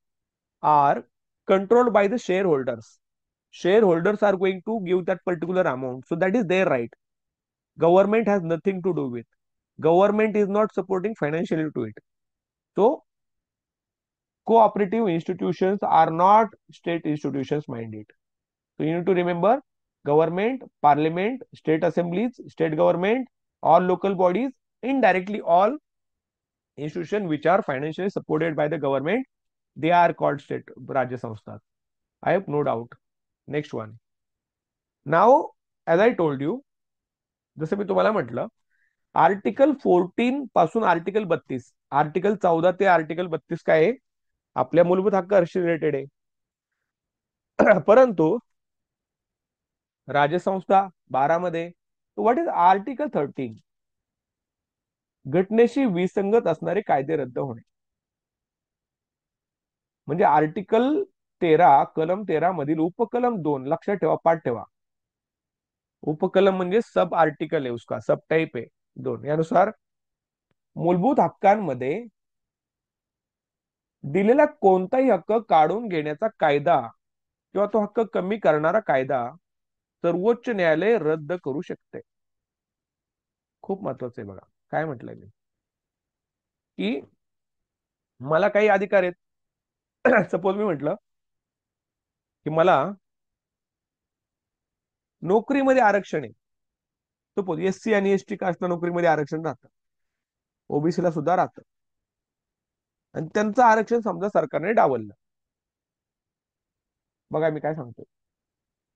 are controlled by the shareholders. Shareholders are going to give that particular amount. So that is their right. Government has nothing to do with. Government is not supporting financially to it. So cooperative institutions are not state institutions, mind it. So you need to remember government, parliament, state assemblies, state government, all local bodies, indirectly all institutions which are financially supported by the government, they are called state Rajya Samsthas. I have no doubt. Next one. Now, as I told you, जसं मी तुम्हाला म्हटलं, article 14 पासून article 14 ते article 32 काय आहे? आपल्या मूलभूत हक्काशी related आहे. परंतु राज्यसंस्था 12 मध्ये, व्हॉट इज आर्टिकल 13? घटनेशी विसंगत असणारे कायदे रद्द होणे. म्हणजे आर्टिकल 13 कलम 13 मधील उपकलम 2 लक्षात ठेवा, पाठ ठेवा. उपकलम म्हणजे सब आर्टिकल आहे, उसका सब टाइप आहे 2. यानुसार मूलभूत हक्कांमध्ये दिलेला कोणताही हक्क काढून घेण्याचा कायदा किंवा तो हक्क कमी करणारा कायदा सर्वोच्च न्यायालय रद्द करू शकते. खूप महत्वाचं आहे बघा. काय म्हटलंय मी की मला काही अधिकार आहेत. सपोज मी म्हटलं की मला नोकरीमध्ये आरक्षण आहे. सपोज SC आणि ST कास्टला नोकरीमध्ये आरक्षण राहतं, OBC ला सुद्धा राहतं, आणि त्यांचं आरक्षण समजा सरकारने डावललं. बघा मी काय सांगतो.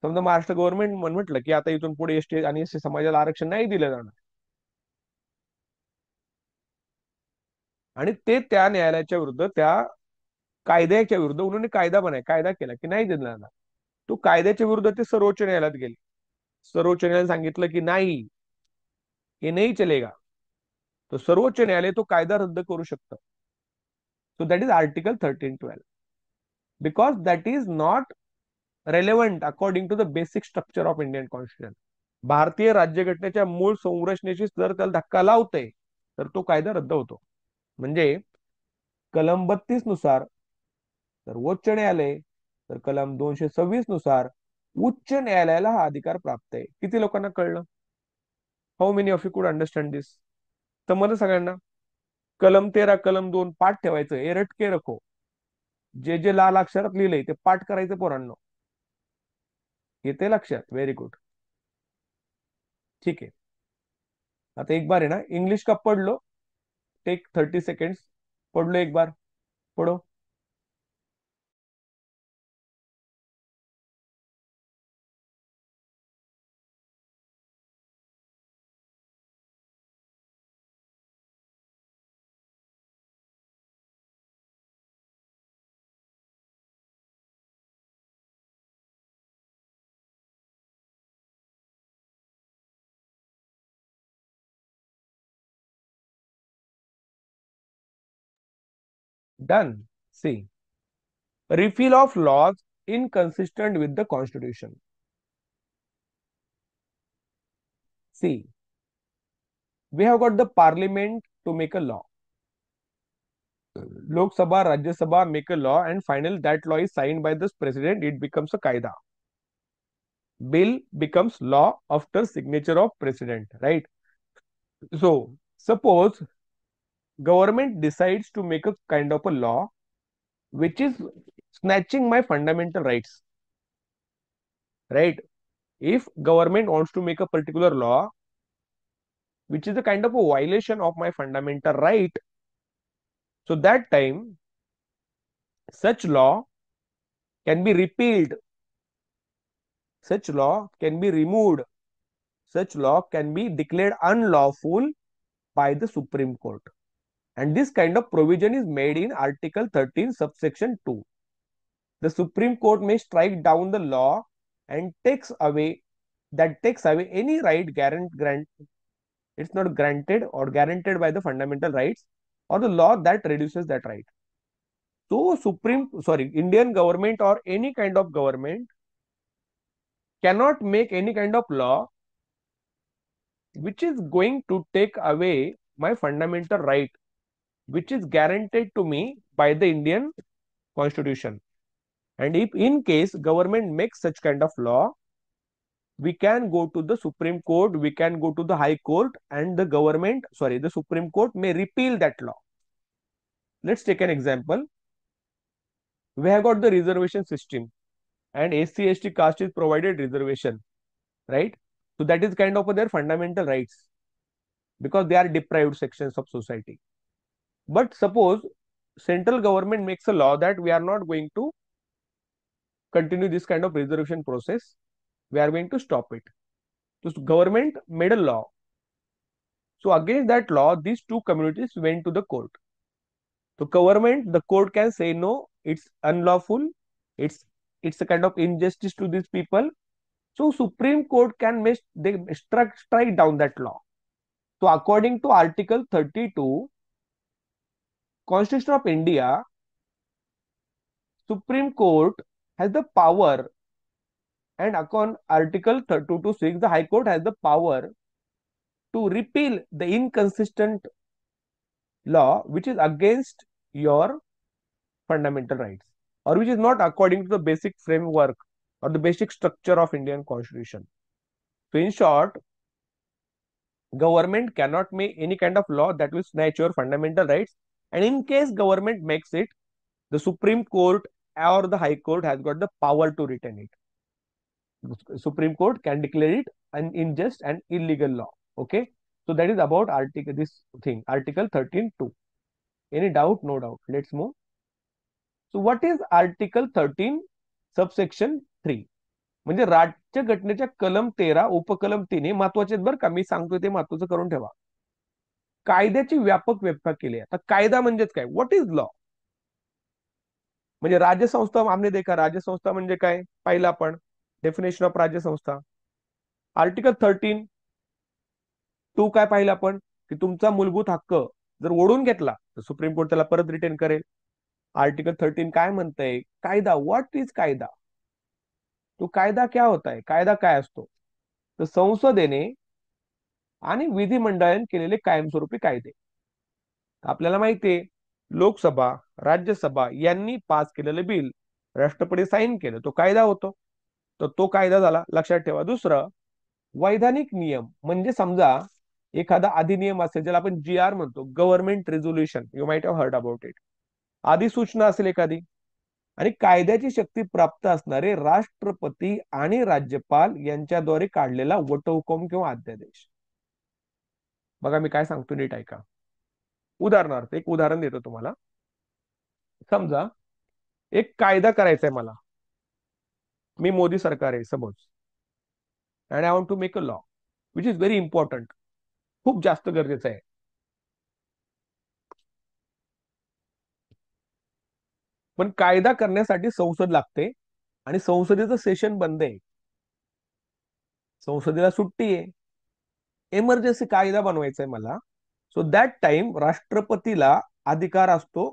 समजा महाराष्ट्र गव्हर्नमेंट म्हटलं की आता इथून पुढे ST आणि SC समाजाला आरक्षण नाही दिलं जाणार, आणि ते त्या न्यायालयाच्या विरुद्ध, त्या कायद्याच्या विरुद्ध उन्होंने कायदा केला की नाही दिलं जाणार. तो कायद्याच्या विरुद्ध ते सर्वोच्च न्यायालयात गेले. सर्वोच्च न्यायालयाने सांगितलं की नाही, हे नाही चलेगा. तो सर्वोच्च न्यायालय तो कायदा रद्द करू शकतं. So that is article 13-12 because that is not relevant according to the basic structure of Indian constitution. भारतीय राज्यघटनेच्या मूळ संरचनेशी जर त्याला धक्का लावते तर तो कायदा रद्द होतो. म्हणजे कलम 32 नुसार सर्वोच्च न्यायालय, तर कलम 226 नुसार उच्च न्यायालयाला हा अधिकार प्राप्त आहे. किती लोकांना कळलं? हाऊ मेनी ऑफ यू कुड अंडरस्टँड दिस? समजलं सगळ्यांना? कलम 13 कलम 2 पाठ ठेवायचं, ए रटके रखो. जे जे लाल अक्षरात लिहिलंय ते पाठ करायचं पोरांनो. येते लक्षात? Very good. ठीक आहे. आता एक बार है ना इंग्लिश का पढ़ लो. Take 30 seconds. पढ़ लो एक बार. पढ़ो. Done. See, repeal of laws inconsistent with the constitution. See, we have got the parliament to make a law. Lok Sabha, Rajya Sabha make a law, and final that law is signed by the president. It becomes a kaida. Bill becomes law after signature of president, right? So suppose government decides to make a kind of a law which is snatching my fundamental rights, right? If government wants to make a particular law which is a kind of a violation of my fundamental right, so that time such law can be repealed, such law can be removed, such law can be declared unlawful by the Supreme Court. And this kind of provision is made in Article 13, subsection 2. The Supreme Court may strike down the law and takes away any right it's not granted or guaranteed by the fundamental rights or the law that reduces that right. So Indian government or any kind of government cannot make any kind of law which is going to take away my fundamental right, which is guaranteed to me by the Indian Constitution. And if in case government makes such kind of law, we can go to the Supreme Court, we can go to the High Court, and the Supreme Court may repeal that law. Let's take an example. We have got the reservation system, and SC ST caste is provided reservation, right? So that is kind of their fundamental rights because they are deprived sections of society. But suppose central government makes a law that we are not going to continue this kind of reservation process, we are going to stop it. So government made a law. So against that law, these two communities went to the court. So the court can say no, it's unlawful, it's a kind of injustice to these people. So Supreme Court can strike down that law. So according to Article 32, Constitution of India, Supreme Court has the power, and upon Article 226, the High Court has the power to repeal the inconsistent law which is against your fundamental rights or which is not according to the basic framework or the basic structure of Indian Constitution. So in short, government cannot make any kind of law that will snatch your fundamental rights, and in case government makes it, the Supreme Court or the High Court has got the power to retain it. The Supreme Court can declare it an unjust and illegal law. Okay, so that is about Article 13(2). Any doubt? No doubt. Let's move. So what is Article 13 subsection 3? म्हणजे राज्यघटनेच्या कलम 13 उपकलम 3 हे महत्वाचे आहेत बरं का, मी सांगतोय ते महत्वाचं करून ठेवा. कायद्याची व्यापक व्याख्या केली आहे. आता कायदा म्हणजेच काय? What is law? म्हणजे राज्यसंस्था आम्ही देखा राज्यसंस्था म्हणजे काय पाहिलं आपण, डेफिनेशन ऑफ राज्यसंस्था. आर्टिकल 13(2) काय पाहिलं आपण की तुमचा मूलभूत हक्क जर ओढून घेतला तर सुप्रीम कोर्ट त्याला परत रिटेन करेल. आर्टिकल 13 काय म्हणतंय? कायदा. व्हॉट इज कायदा? तो कायदा क्या होता है? कायदा काय असतो? तर संसदेने आणि विधिमंडळाने केलेले कायमस्वरूपी कायदे. आपल्याला माहितीये लोकसभा राज्यसभा यांनी पास केलेलं बिल राष्ट्रपती साईन केलं, तो कायदा होतो. तर तो कायदा झाला, लक्षात ठेवा. दुसरं वैधानिक नियम म्हणजे समजा एखादा अधिनियम असेल ज्याला आपण GR म्हणतो, government resolution, you might have heard about it. अधिसूचना असेल एखादी, आणि कायद्याची शक्ती प्राप्त असणारे राष्ट्रपती आणि राज्यपाल यांच्याद्वारे काढलेला वटहुकूम किंवा अध्यादेश. बघा मी काय सांगतो नीट ऐका. उदाहरणार्थ एक उदाहरण देतो तुम्हाला. समजा एक कायदा करायचा आहे मला, मी मोदी सरकार आहे suppose, and I want to make a law which is very important, खूप जास्त गरजेचं आहे. पण कायदा करण्यासाठी संसद लागते आणि संसदेचं सेशन बंद आहे, संसदेला सुट्टी आहे, इमर्जन्सी कायदा बनवायचा आहे मला. सो दॅट टाइम राष्ट्रपतीला अधिकार असतो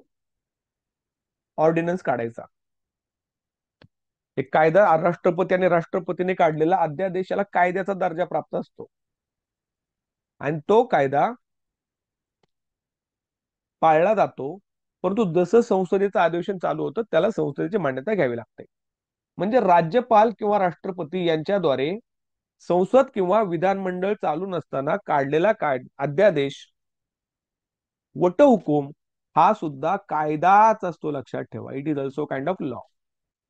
ऑर्डिनन्स काढायचा. एक कायदा राष्ट्रपती आणि राष्ट्रपतीने काढलेला अध्यादेशाला कायद्याचा दर्जा प्राप्त असतो आणि तो कायदा पाळला जातो. परंतु जसं संसदेचं अधिवेशन चालू होतं त्याला संसदेची मान्यता घ्यावी लागते. म्हणजे राज्यपाल किंवा राष्ट्रपती यांच्याद्वारे संसद किंवा विधानमंडळ चालू नसताना काढलेला अध्यादेश वटहुकूम हा सुद्धा कायदाच असतो, लक्षात ठेवा. It is also kind of law.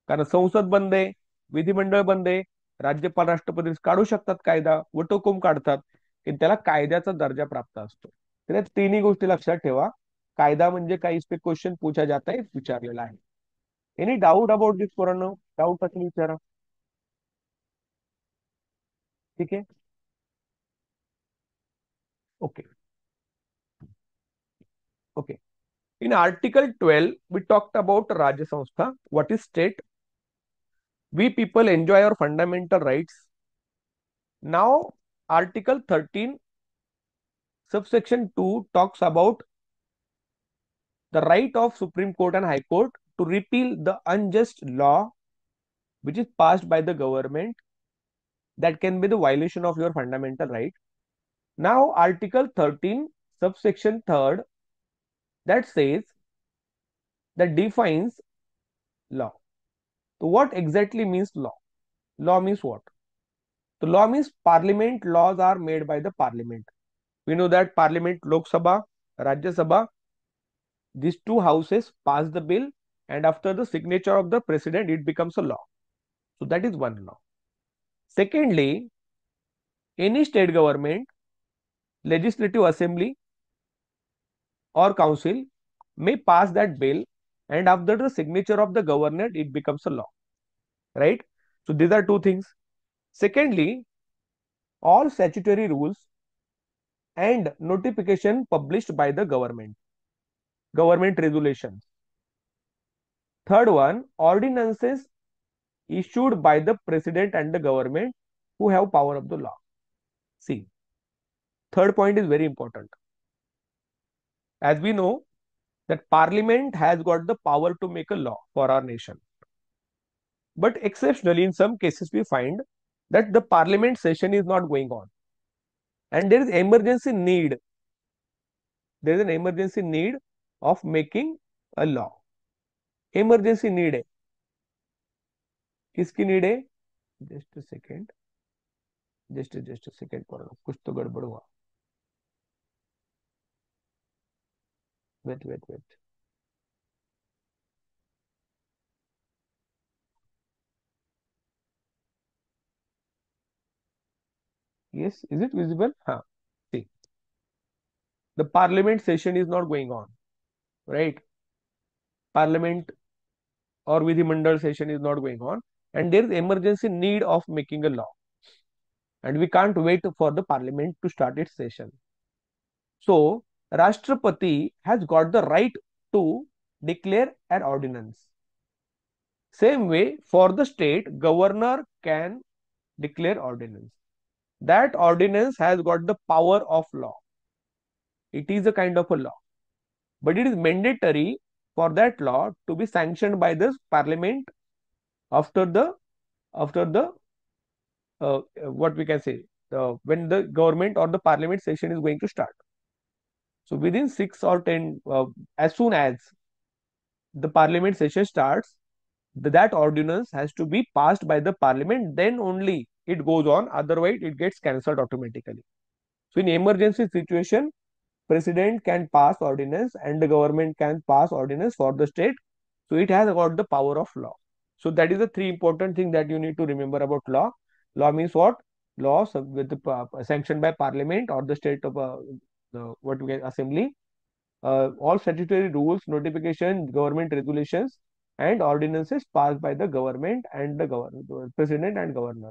कारण संसद बंद आहे, विधिमंडळ बंद आहे, राज्यपाल राष्ट्रपती काढू शकतात कायदा, वटहुकूम काढतात, की त्याला कायद्याचा दर्जा प्राप्त असतो. तर तिन्ही गोष्टी लक्षात ठेवा. कायदा म्हणजे काही इस पे क्वेश्चन पूछा जाता है, विचारलेला आहे. एनी डाऊट अबाउट दिस पोरांनो? डाऊट असेल विचारा. ठीक आहे. Okay okay. In Article 12, we talked about Rajya Samstha. What is state? We people enjoy our fundamental rights. Now, Article 13, subsection 2 talks about the right of Supreme Court and High Court to repeal the unjust law which is passed by the government that can be the violation of your fundamental right. Now, Article 13, subsection 3 that says that defines law. So, what exactly means law? Law means what? The law means parliament laws are made by the parliament. We know that parliament, Lok Sabha, Rajya Sabha, these two houses pass the bill and after the signature of the president, it becomes a law. So that is one law. Secondly, any state government, legislative assembly or council may pass that bill and after the signature of the governor, it becomes a law, right? So these are two things. Secondly, all statutory rules and notification published by the government regulations. Third one, ordinances issued by the president and the government who have power of the law. See, third point is very important. As we know that parliament has got the power to make a law for our nation. But exceptionally, in some cases, we find that the parliament session is not going on and there is emergency need. There is an emergency need of making a law. Emergency need है. किसकी need है? Just a second. Just a second. कुछ तो गड़बड़ हुआ. Wait. Yes, is it visible? Huh. See, the parliament session is not going on, right? Parliament or Vidhimandal session is not going on, and there is emergency need of making a law, and we can't wait for the parliament to start its session. So, Rashtrapati has got the right to declare an ordinance. Same way, for the state, governor can declare ordinance. That ordinance has got the power of law. It is a kind of a law, but it is mandatory for that law to be sanctioned by the parliament after the what we can say, when the government or the parliament session is going to start. So within 6 or 10, as soon as the parliament session starts, that ordinance has to be passed by the parliament, then only it goes on, otherwise it gets cancelled automatically. So in emergency situation, president can pass ordinance and the government can pass ordinance for the state. So it has got the power of law. So that is the three important thing that you need to remember about law. Law means what? Law with the sanctioned by parliament or the state of what we can assembly. All statutory rules, notification, government regulations, and ordinances passed by the government and the president and governor.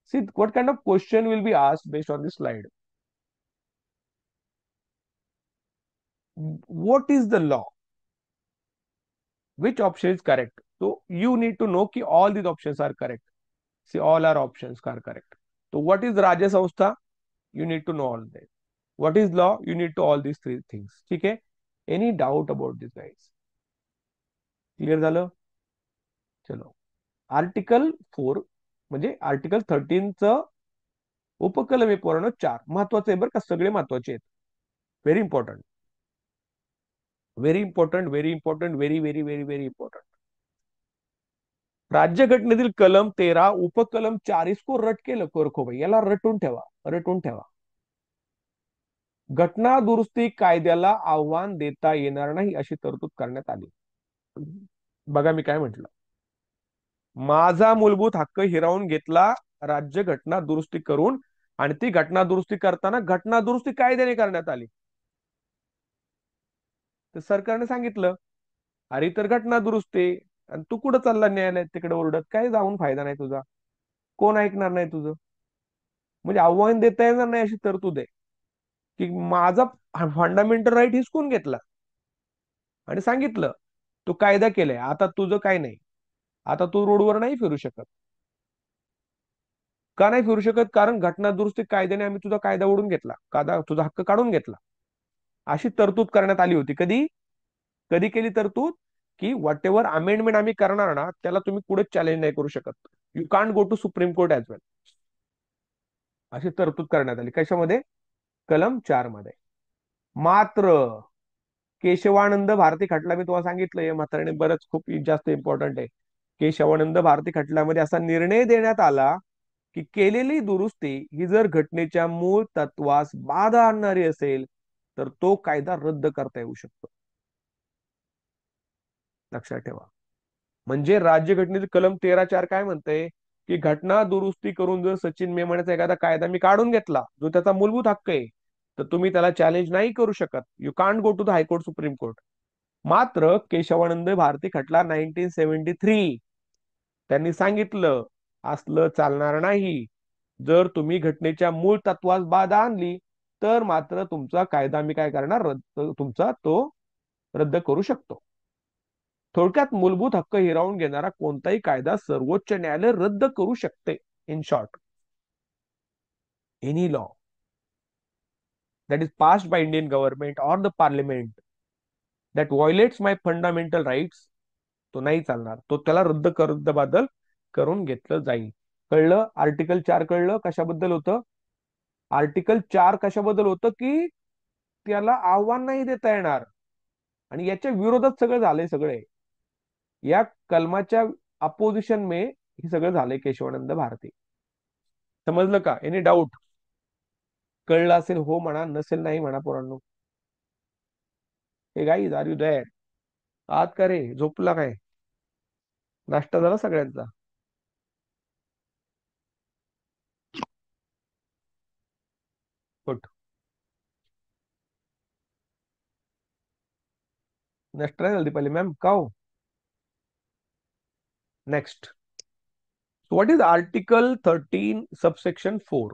See what kind of question will be asked based on this slide. What is the law? Which option is correct? So you need to know कि all these options are correct. See, all our options are correct. So what is Rajya Samstha? You need to know all that. What is law? You need to all these three things. ठीक है? Any doubt about this, guys? Clear झालं? चलो, article 4 म्हणजे article 13चं उपकलम आहे पोरांनो 4. महत्वाचे आहे बरं का, सगळे महत्वाचे आहेत. Very important, very important, very important, very very very very important. राज्यघटनेतील कलम 13 उपकलम 4 इसको रट के रखो भाई, याला रटून ठेवा, रटून ठेवा. घटना दुरुस्ती कायद्याला आव्हान देता येणार नाही अशी तरतूद करण्यात आली. बघा मी काय म्हंटल, माझा मूलभूत हक्क हिरावून घेतला राज्य घटना दुरुस्ती करून, आणि ती घटना दुरुस्ती करताना घटना दुरुस्ती कायद्याने करण्यात आली. तर सरकारने सांगितलं अरे तर घटना दुरुस्ती, आणि तू कुठं चालला न्यायालयात तिकडे ओरडत, काय जाऊन फायदा नाही तुझा, कोण ऐकणार नाही तुझं. म्हणजे आव्हान देता येणार नाही अशी तरतूद आहे की माझा फंडामेंटल राईट हिसकून घेतला आणि सांगितलं तू कायदा केलाय, आता तुझं काय नाही, आता तू रोडवर नाही फिरू शकत. का नाही फिरू शकत? कारण घटना दुरुस्ती कायद्याने आम्ही तुझा कायदा ओढून घेतला, कायदा तुझा हक्क काढून घेतला. अशी तरतूद करण्यात आली होती. कधी कधी केली तरतूद? की व्हॉट एव्हर अमेंडमेंट आम्ही करणार ना त्याला तुम्ही पुढे चॅलेंज नाही करू शकत, you can't go to Supreme Court as well. अशी तरतूद करण्यात आली कशामध्ये? कलम 4 मध्ये. मात्र केशवानंद भारती खटला, मी तुम्हाला सांगितलं हे म्हातारणे बरंच खूप जास्त इम्पॉर्टंट आहे. केशवानंद भारती खटल्यामध्ये असा निर्णय देण्यात आला की केलेली दुरुस्ती ही जर घटनेच्या मूळ तत्वास बाधा आणणारी असेल तर तो कायदा रद्द करता येऊ शकतो. लक्षात ठेवा. म्हणजे राज्यघटनेचे कलम 13(4) काय म्हणते की घटना दुरुस्ती करून जर सचिन मेमण्याचा एखादा कायदा मी काढून घेतला जो त्याचा मूलभूत हक्क आहे, तर तुम्ही त्याला चॅलेंज नाही करू शकत, you can't go to the high court Supreme Court. मात्र केशवानंद भारती खटला 1973 त्यांनी सांगितलं असलं चालणार नाही. जर तुम्ही घटनेच्या मूळ तत्वास बाधा आणली तर मात्र तुमचा कायदा मी काय करणार, रद्द, तुमचा तो रद्द करू शकतो. थोडक्यात मूलभूत हक्क हिरावून घेणारा कोणताही कायदा सर्वोच्च न्यायालय रद्द करू शकते. In short, any law that is passed by Indian government or the parliament that violates my fundamental rights, तो नाही चालणार, तो त्याला रद्द बादल करून घेतलं जाईल. कळलं? आर्टिकल 4 कळलं कशाबद्दल होतं? आर्टिकल 4 कशाबद्दल होतं की त्याला आव्हान नाही देता येणार, आणि याच्या विरोधात सगळं झालंय. सगळे या कलमाच्या अपोजिशन में हे सगळं झालंय. केशवानंद भारती. समजलं का? Any doubt? कळलं असेल हो म्हणा, नसेल नाही म्हणा पोरांनो. हे गाईज आर यू देअर? आत का रे, झोपला काय? नाश्ता झाला सगळ्यांचा? गुड. नाश्ता नाही जल्दी पहले मैम काओ. Next. So what is Article 13 subsection 4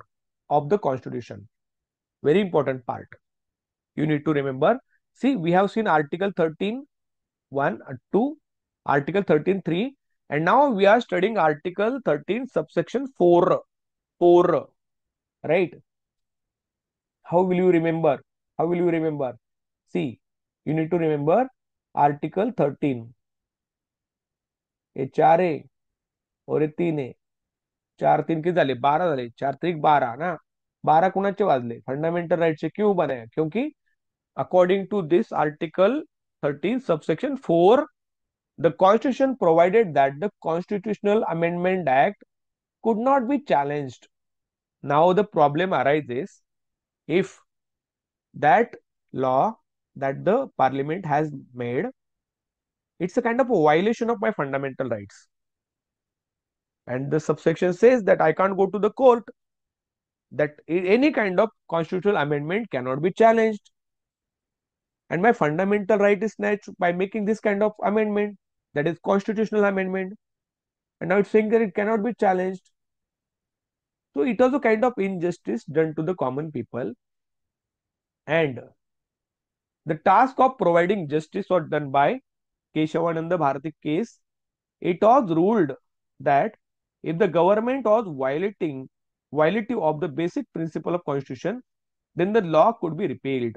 of the Constitution? Very important part. You need to remember. See, we have seen Article 13 1 2, Article 13 3, and now we are studying Article 13 subsection 4. 4, right? How will you remember? How will you remember? See, you need to remember Article 13. ये 4 है और ये 3 है. 4 3 किती झाले? 12 झाले. 4 3 12 ना. 12 कुणाचे वाजले? फंडामेंटल राइटचे. क्यों बनाया? क्योंकि according to this article 13 subsection 4, the constitution provided that the constitutional amendment act could not be challenged. Now the problem arises if that law that the parliament has made, it's a kind of a violation of my fundamental rights, and the subsection says that I can't go to the court, that any kind of constitutional amendment cannot be challenged, and my fundamental right is snatched by making this kind of amendment, that is constitutional amendment, and now it's saying that it cannot be challenged. So it was a kind of injustice done to the common people, and the task of providing justice was done by Keshavananda Bharati case. It was ruled that if the government was violative of the basic principle of constitution, then the law could be repealed.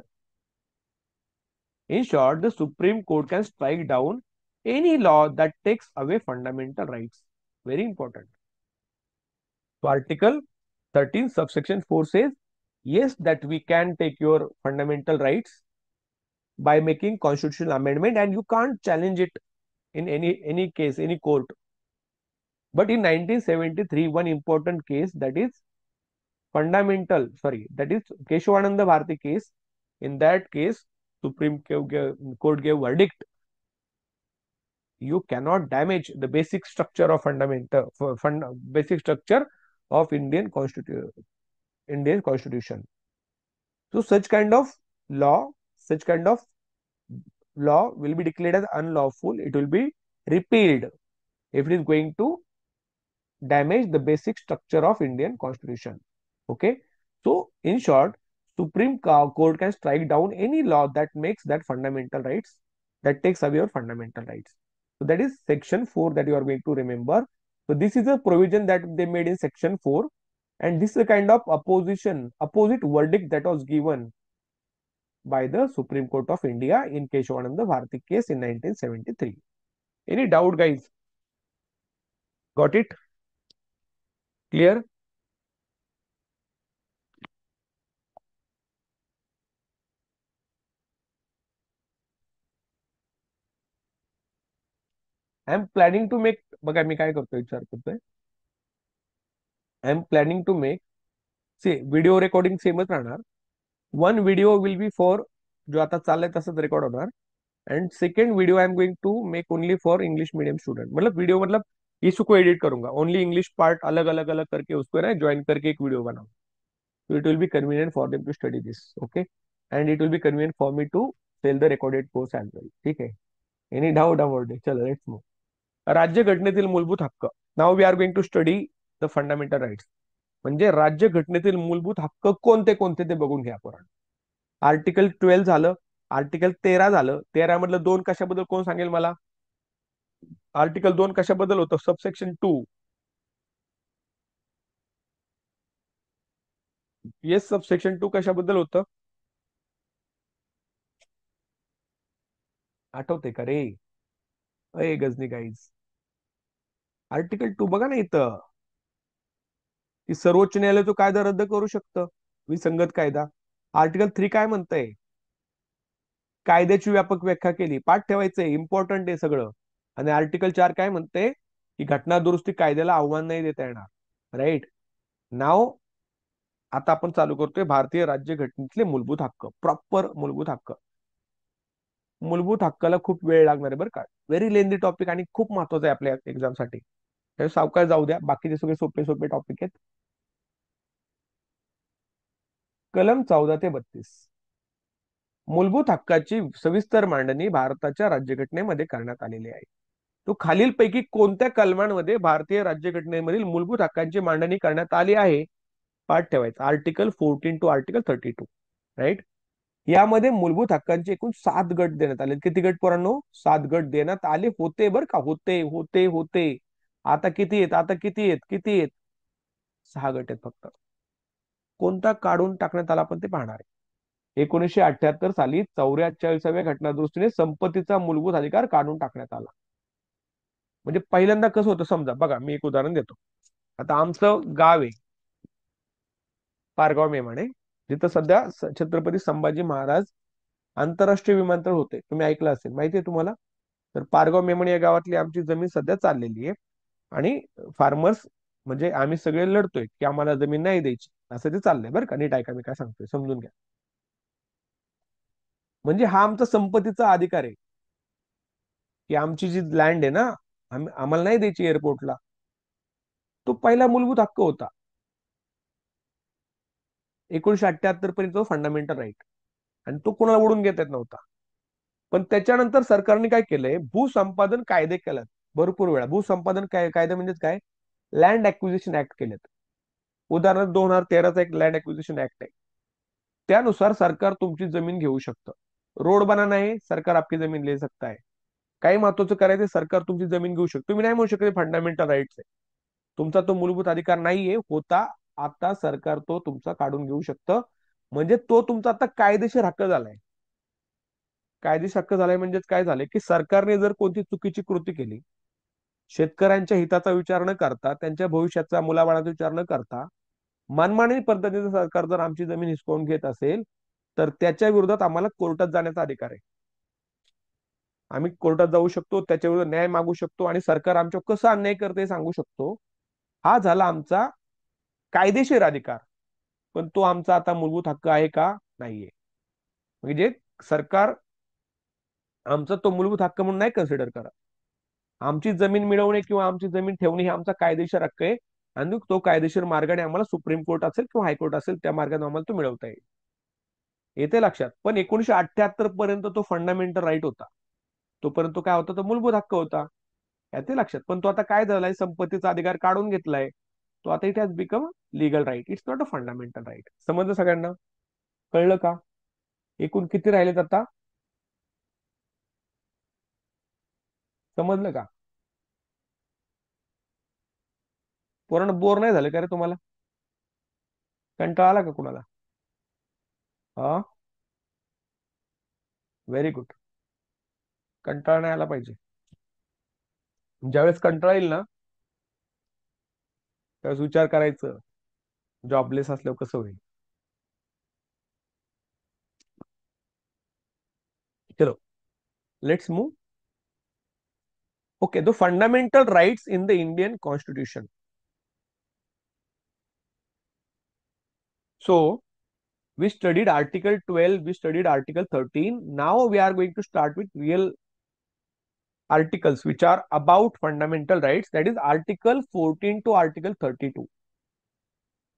In short, the Supreme Court can strike down any law that takes away fundamental rights. Very important. So Article 13 subsection 4 says, yes, that we can take your fundamental rights by making constitutional amendment, and you can't challenge it in any case, any court. But in 1973, one important case, that is that is Keshavananda Bharati case. In that case, Supreme Court gave verdict: you cannot damage the basic structure of basic structure of Indian Constitution. So law, such kind of law will be declared as unlawful. It will be repealed if it is going to damage the basic structure of Indian Constitution. Okay. So in short, Supreme Court can strike down any law that makes that fundamental rights, that takes away your fundamental rights. So that is section 4 that you are going to remember. So this is a provision that they made in section 4, and this is a kind of opposite verdict that was given by the Supreme Court of India in Keshavananda Bharati case in 1973. Any doubt, guys? Got it? Clear? I am planning to make, बघा मी काय करतोय, विचार करतोय. I am planning to make, video recording सेमच राहणार. One video will be for जो आता चाललाय तसंच रेकॉर्ड होणार, and second video I am going to make only for English medium student. मतलब वीडियो मतलब इसको एडिट करूंगा, ओनली इंग्लिश पार्ट अलग अलग अलग करके उसको ना ज्वाइन करके एक वीडियो बनाऊं. So it will be convenient for them to study this. Okay, and it will be convenient for me to sell the recorded course as well. ठीक आहे. Any doubt about it? चलो let's move. राज्यघटनेतील मूलभूत हक्क. Now we are going to study the fundamental rights. म्हणजे राज्यघटनेतील मूलभूत हक्क कोणते कोणते ते बघून घ्या आपण. आर्टिकल 12 झालं, आर्टिकल 13 झालं. 13 मधलं 2 कशाबद्दल कोण सांगेल मला? आर्टिकल 2 कशाबद्दल होतं? सबसेक्शन 2. येस, सबसेक्शन 2 कशाबद्दल होतं? आठवते का रे? अय गजनी गाईज, आर्टिकल 2 बघा ना इथं, की सर्वोच्च न्यायालय तो कायदा रद्द करू शकतं, विसंगत कायदा. आर्टिकल 3 काय म्हणतंय? कायद्याची व्यापक व्याख्या केली. पाठ ठेवायचंय, इम्पॉर्टंट आहे सगळं. आणि आर्टिकल 4 काय म्हणते? की घटना दुरुस्ती कायद्याला आव्हान नाही देता येणार. राईट नाव आता आपण चालू करतोय भारतीय राज्यघटनेतले मूलभूत हक्क, प्रॉपर मूलभूत हक्क. मूलभूत हक्काला खूप वेळ लागणार आहे बरं का, व्हेरी लेंदी टॉपिक आणि खूप महत्वाचं आहे आपल्या एक्झाम साठी. सावकाश जाऊ द्या, बाकीचे सगळे सोपे सोपे टॉपिक आहेत. कलम 14 ते 32, मूलभूत हक्काची सविस्तर मांडणी भारताच्या राज्यघटनेमध्ये करण्यात आलेली आहे. तो खालीलपैकी कोणत्या कलमांमध्ये भारतीय राज्यघटनेमधील मूलभूत हक्कांची मांडणी करण्यात आली आहे? पाठ ठेवायचा, आर्टिकल 14 टू आर्टिकल 32. राईट. यामध्ये मूलभूत हक्कांचे एकूण 7 गट देण्यात आले. किती गट पोरांनो? 7 गट देण्यात आले होते बरं का, होते होते होते. आता किती आहेत? आता किती आहेत? किती आहेत? 6 गट आहेत फक्त. कोणता काढून टाकण्यात आला आपण ते पाहणार आहे. 1978 साली 44व्या घटना दुरुस्तीने संपत्तीचा मूलभूत अधिकार काढून टाकण्यात आला. म्हणजे पहिल्यांदा कसं होतं समजा, बघा मी एक उदाहरण देतो. आता आमचं गाव आहे पारगाव मेमाणे, जिथं सध्या छत्रपती संभाजी महाराज आंतरराष्ट्रीय विमानतळ होते. तुम्ही ऐकलं असेल, माहिती आहे तुम्हाला? तर पारगाव मेमणी या गावातली आमची जमीन सध्या चाललेली आहे, आणि फार्मर्स म्हणजे आम्ही सगळे लढतोय की आम्हाला जमीन नाही द्यायची, असं ते चाललंय बरं का. नीट ऐका मी काय सांगतोय, समजून घ्या. म्हणजे हा आमचा संपत्तीचा अधिकार आहे की आमची जी लँड आहे ना, आम्हाला नाही द्यायची एअरपोर्टला. तो पहिला मूलभूत हक्क होता 1978 पर्यंत, फंडामेंटल राईट, आणि तो कोणाला ओढून घेता येत नव्हता. पण त्याच्यानंतर सरकारने काय केलंय? भूसंपादन कायदे केलेत भरपूर वेळा. भूसंपादन कायदे म्हणजे काय? लँड ऍक्विजिशन ऍक्ट केलेत. उदाहरणार्थ 2013चा एक लँड ऍक्विजिशन ऍक्ट आहे. त्यानुसार सरकार तुमची जमीन घेऊ शकतं. रोड बनाना आहे, सरकार आपली जमीन ले सकता है. काही महत्वाचं करायचं, सरकार तुमची जमीन घेऊ शकतो. तुम्ही नाही म्हणू शकत फंडामेंटल राईट्स आहे, तुमचा तो मूलभूत अधिकार नाहीये होता. आता सरकार तो तुमचा काढून घेऊ शकतं. म्हणजे तो तुमचा आता कायदेशीर हक्क झालाय. कायदेशीर हक्क झालाय म्हणजेच काय झालंय की सरकारने जर कोणती चुकीची कृती केली, शेतकऱ्यांच्या हिताचा विचार न करता, त्यांच्या भविष्याचा मुलाबाळाचा विचार न करता मनमानी पद्धतीने सरकार जर आमची जमीन हिसकावून घेत असेल, तर त्याच्या विरोधात आम्हाला कोर्टात जाण्याचा अधिकार आहे. आम्ही कोर्टात जाऊ शकतो, त्याच्या विरोधात न्याय मागू शकतो आणि सरकार आमच्यावर कसं अन्याय करते सांगू शकतो. हा झाला आमचा कायदेशीर अधिकार. पण तो आमचा आता मूलभूत हक्क आहे का? नाहीये. म्हणजे सरकार आमचा तो मूलभूत हक्क म्हणून नाही कन्सिडर करत. आमची जमीन मिळवणे किंवा आमची जमीन ठेवणे ही आमचा कायदेशीर हक्क आहे आणि तो कायदेशीर मार्गाने आम्हाला सुप्रीम कोर्ट असेल किंवा हायकोर्ट असेल त्या मार्गाने आम्हाला तो मिळवता येईल. येते लक्षात. पण 1978 पर्यंत तो फंडामेंटल राईट होता. तोपर्यंत तो काय होता? तो मूलभूत हक्क होता. येते लक्षात. पण तो आता काय झालाय? संपत्तीचा अधिकार काढून घेतलाय. तो आता it has become legal right. It's not a fundamental right. समजलं सगळ्यांना? कळलं का? एकूण किती राहिलेत आता? समजलं का? पूर्ण बोर नाही झालं का रे तुम्हाला? कंटाळा आला का कुणाला? हा, व्हेरी गुड. कंटाळा नाही आला पाहिजे. ज्यावेळेस कंटाळा येईल ना, त्यावेळेस विचार करायचं जॉबलेस असल्यावर कसं होईल. चलो, let's move. Okay, the fundamental rights in the Indian Constitution. So, we studied Article 12, we studied Article 13. Now we are going to start with real articles which are about fundamental rights. That is Article 14 to Article 32.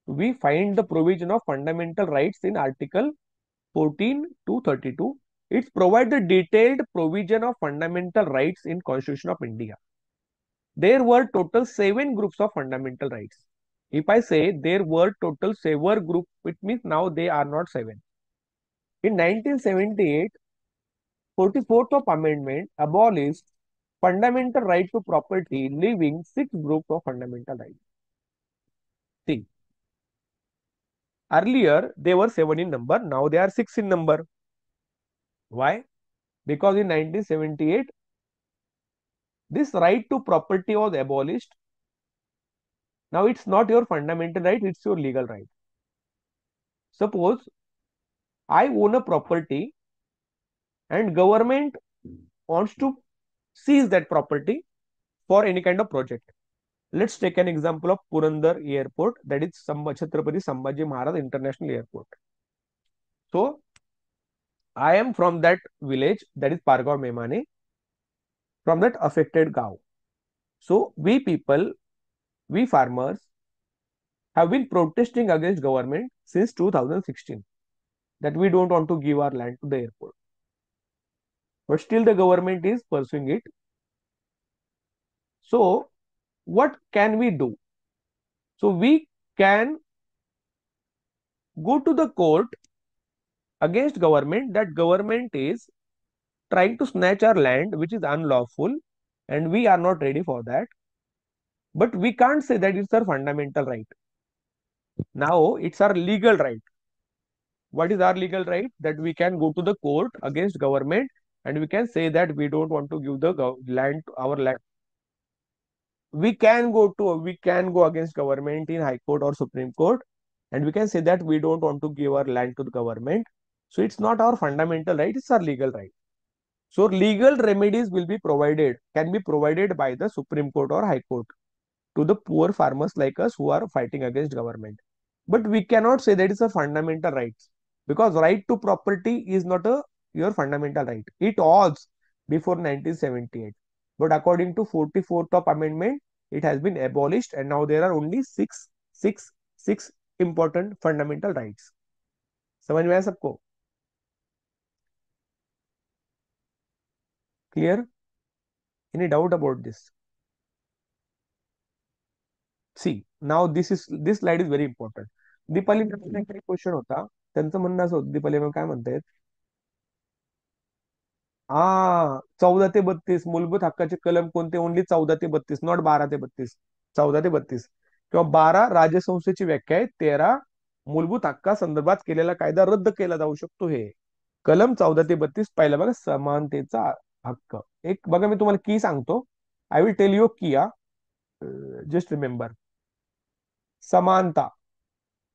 We find the provision of fundamental rights in Article 14 to 32. It provides the detailed provision of fundamental rights in Constitution of India. There were total 7 groups of fundamental rights. If I say there were total 7 groups, it means now they are not 7. In 1978, 44th of Amendment abolished fundamental right to property, leaving 6 groups of fundamental rights. See, earlier they were 7 in number, now they are 6 in number. Why? Because in 1978, this right to property was abolished. Now it's not your fundamental right, it's your legal right. Suppose I own a property and government wants to seize that property for any kind of project. Let's take an example of Purandar Airport, that is Chhatrapati Sambhaji Maharaj International Airport. So, I am from that village, that is Pargaon Memane, from that affected Gao. So, we people, we farmers have been protesting against government since 2016 that we don't want to give our land to the airport. But still the government is pursuing it. So, what can we do? So, we can go to the court against government that government is trying to snatch our land which is unlawful and we are not ready for that, but we can't say that it's our fundamental right. Now it's our legal right. What is our legal right? That we can go to the court against government and we can say that we don't want to give the land to our land. We can go against government in high court or supreme court and we can say that we don't want to give our land to the government. So it's not our fundamental right, it's our legal right. So legal remedies will be provided, can be provided by the Supreme Court or High Court to the poor farmers like us who are fighting against government. But we cannot say that is a fundamental right because right to property is not a your fundamental right. It was before 1978. But according to 44th of Amendment, it has been abolished and now there are only six important fundamental rights. समझ में आया सबको? Clear? Any doubt about this? See, now this slide is very important. Deepali मॅमचा एक question होता. त्यांचं म्हणणं असं होतं, दीपाली मॅम काय म्हणतायत? हा, 14 ते 32 मूलभूत हक्काचे कलम कोणते? ओनली 14 ते 32, नॉट 12 ते 32. 14 ते 32 किंवा 12 राजसंस्थेची व्याख्या आहे, 13 मूलभूत हक्का संदर्भात केलेला कायदा रद्द केला जाऊ शकतो. हे कलम 14 ते 32 पहिला बघा, समानतेचा हक्क. एक बघा, मी तुम्हाला की सांगतो. आय विल टेल यू की, जस्ट रिमेंबर. समानता,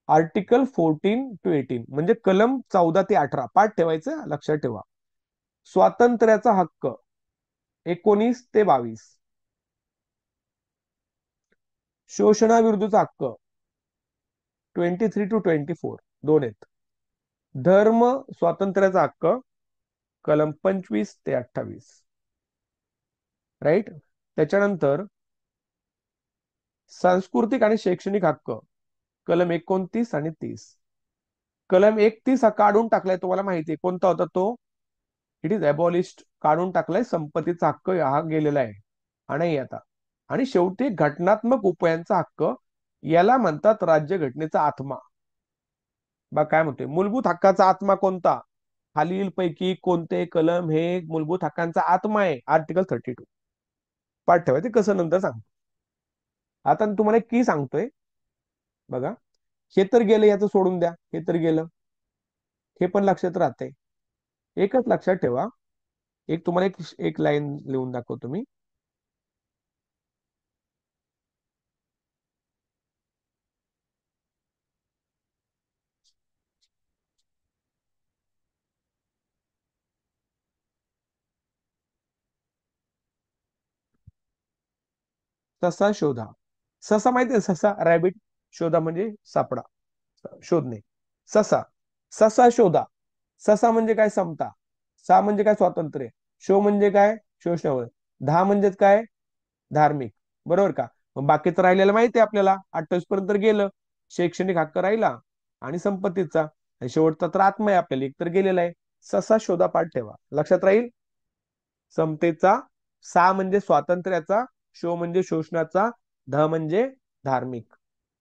आर्टिकल 14 to 18, म्हणजे कलम 14 ते 18 पाठ ठेवायचं, लक्षात ठेवा. स्वातंत्र्याचा हक्क 19 ते 22. शोषणाविरुद्धचा हक्क 23 to 24, दोन आहेत. धर्म स्वातंत्र्याचा हक्क कलम 25 ते 28. राईट. त्याच्यानंतर सांस्कृतिक आणि शैक्षणिक हक्क कलम 29 आणि 30. कलम 31 हा काढून टाकलाय, तुम्हाला माहिती आहे कोणता होता तो. इट इज अबॉलिस्ड, काढून टाकलाय. संपत्तीचा हक्क हा गेलेला आहे, हा नाही आता. आणि शेवटी घटनात्मक उपायांचा हक्क, याला म्हणतात राज्यघटनेचा आत्मा. बा काय म्हणतोय, मूलभूत हक्काचा आत्मा कोणता, खालील पैकी कोणते कलम हे मूलभूत हक्कांचा आत्मा आहे. आर्टिकल 32. पाठ ठेवायचे कसं नंतर सांगतो. आता मी तुम्हाला एक की सांगतोय बघा. हे तर गेलं, याचं सोडून द्या, हे तर गेलं, हे पण लक्षात राहतंय. एकच लक्षात ठेवा. एक तुम्हाला एक एक लाईन लिहून दाखवतो मी. ससा शोधा. ससा माहिती आहे, ससा रॅबिट. शोधा म्हणजे सापडा, शोधणे. ससा, ससा शोधा. ससा म्हणजे काय, समता. सा म्हणजे काय, स्वातंत्र्य. शो म्हणजे काय, शोषणावर. धा म्हणजेच काय, धार्मिक. बरोबर का. मग बाकीचं राहिलेलं माहिती आहे आपल्याला, 28 पर्यंत गेलं. शैक्षणिक हक्क राहिला आणि संपत्तीचा, आणि शेवटचा तर आत्मा आहे आपल्याला, एक तर गेलेला आहे. ससा शोधा पाठ ठेवा, लक्षात राहील. समतेचा, सा म्हणजे स्वातंत्र्याचा, शो म्हणजे शोषणाचा, ध म्हणजे धार्मिक,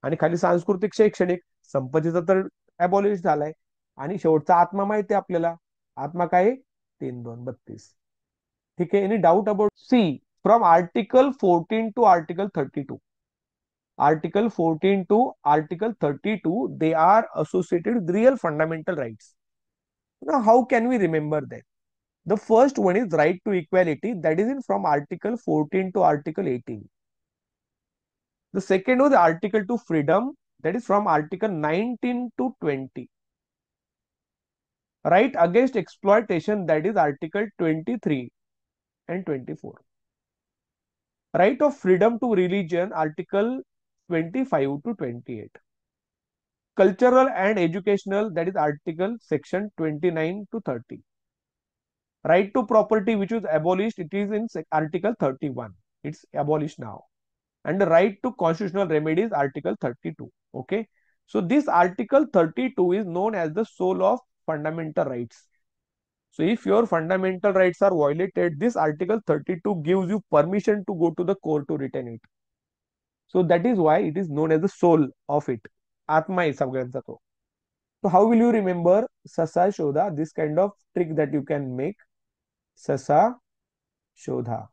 आणि खाली सांस्कृतिक शैक्षणिक. संपत्तीचा तर अबॉलिश झालाय. आणि शेवटचा आत्मा माहिती आहे आपल्याला. आत्मा काय, 3 2 32. ठीक आहे. Any doubt about see, from article 14 to article 32. Article 14 to Article 32, they are associated with real fundamental rights. Now, how can we remember that? The first one is right to equality, that is in from Article 14 to Article 18. The second was Article to freedom, that is from Article 19 to 20. Right against exploitation, that is Article 23 and 24. Right of freedom to religion, Article 25 to 28. Cultural and educational, that is Article section 29 to 30. Right to property, which was abolished, it is in Article 31. It's abolished now. And the right to constitutional remedies, Article 32. Okay. So this Article 32 is known as the soul of fundamental rights. So if your fundamental rights are violated, this Article 32 gives you permission to go to the court to retain it. So that is why it is known as the soul of it. Atma is सगळ्यांचा तो. So how will you remember Sasa Shodha? This kind of trick that you can make. Sasa Shodha.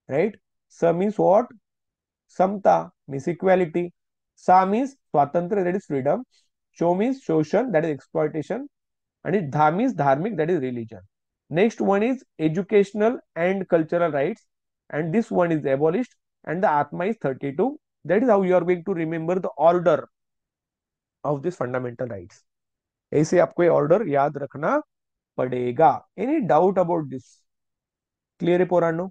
Right? Sa means what? Samta means equality. Sa means swatantra, that is freedom. Sho means shoshan, that is exploitation. And dha means dharmic, that is religion. Next one is educational and cultural rights. And this one is abolished. And the Atma is 32. That is how you are going to remember the order of these fundamental rights. ऐसे आपको ये order याद रखना पड़ेगा. Any doubt about this? Clear है पोरानो?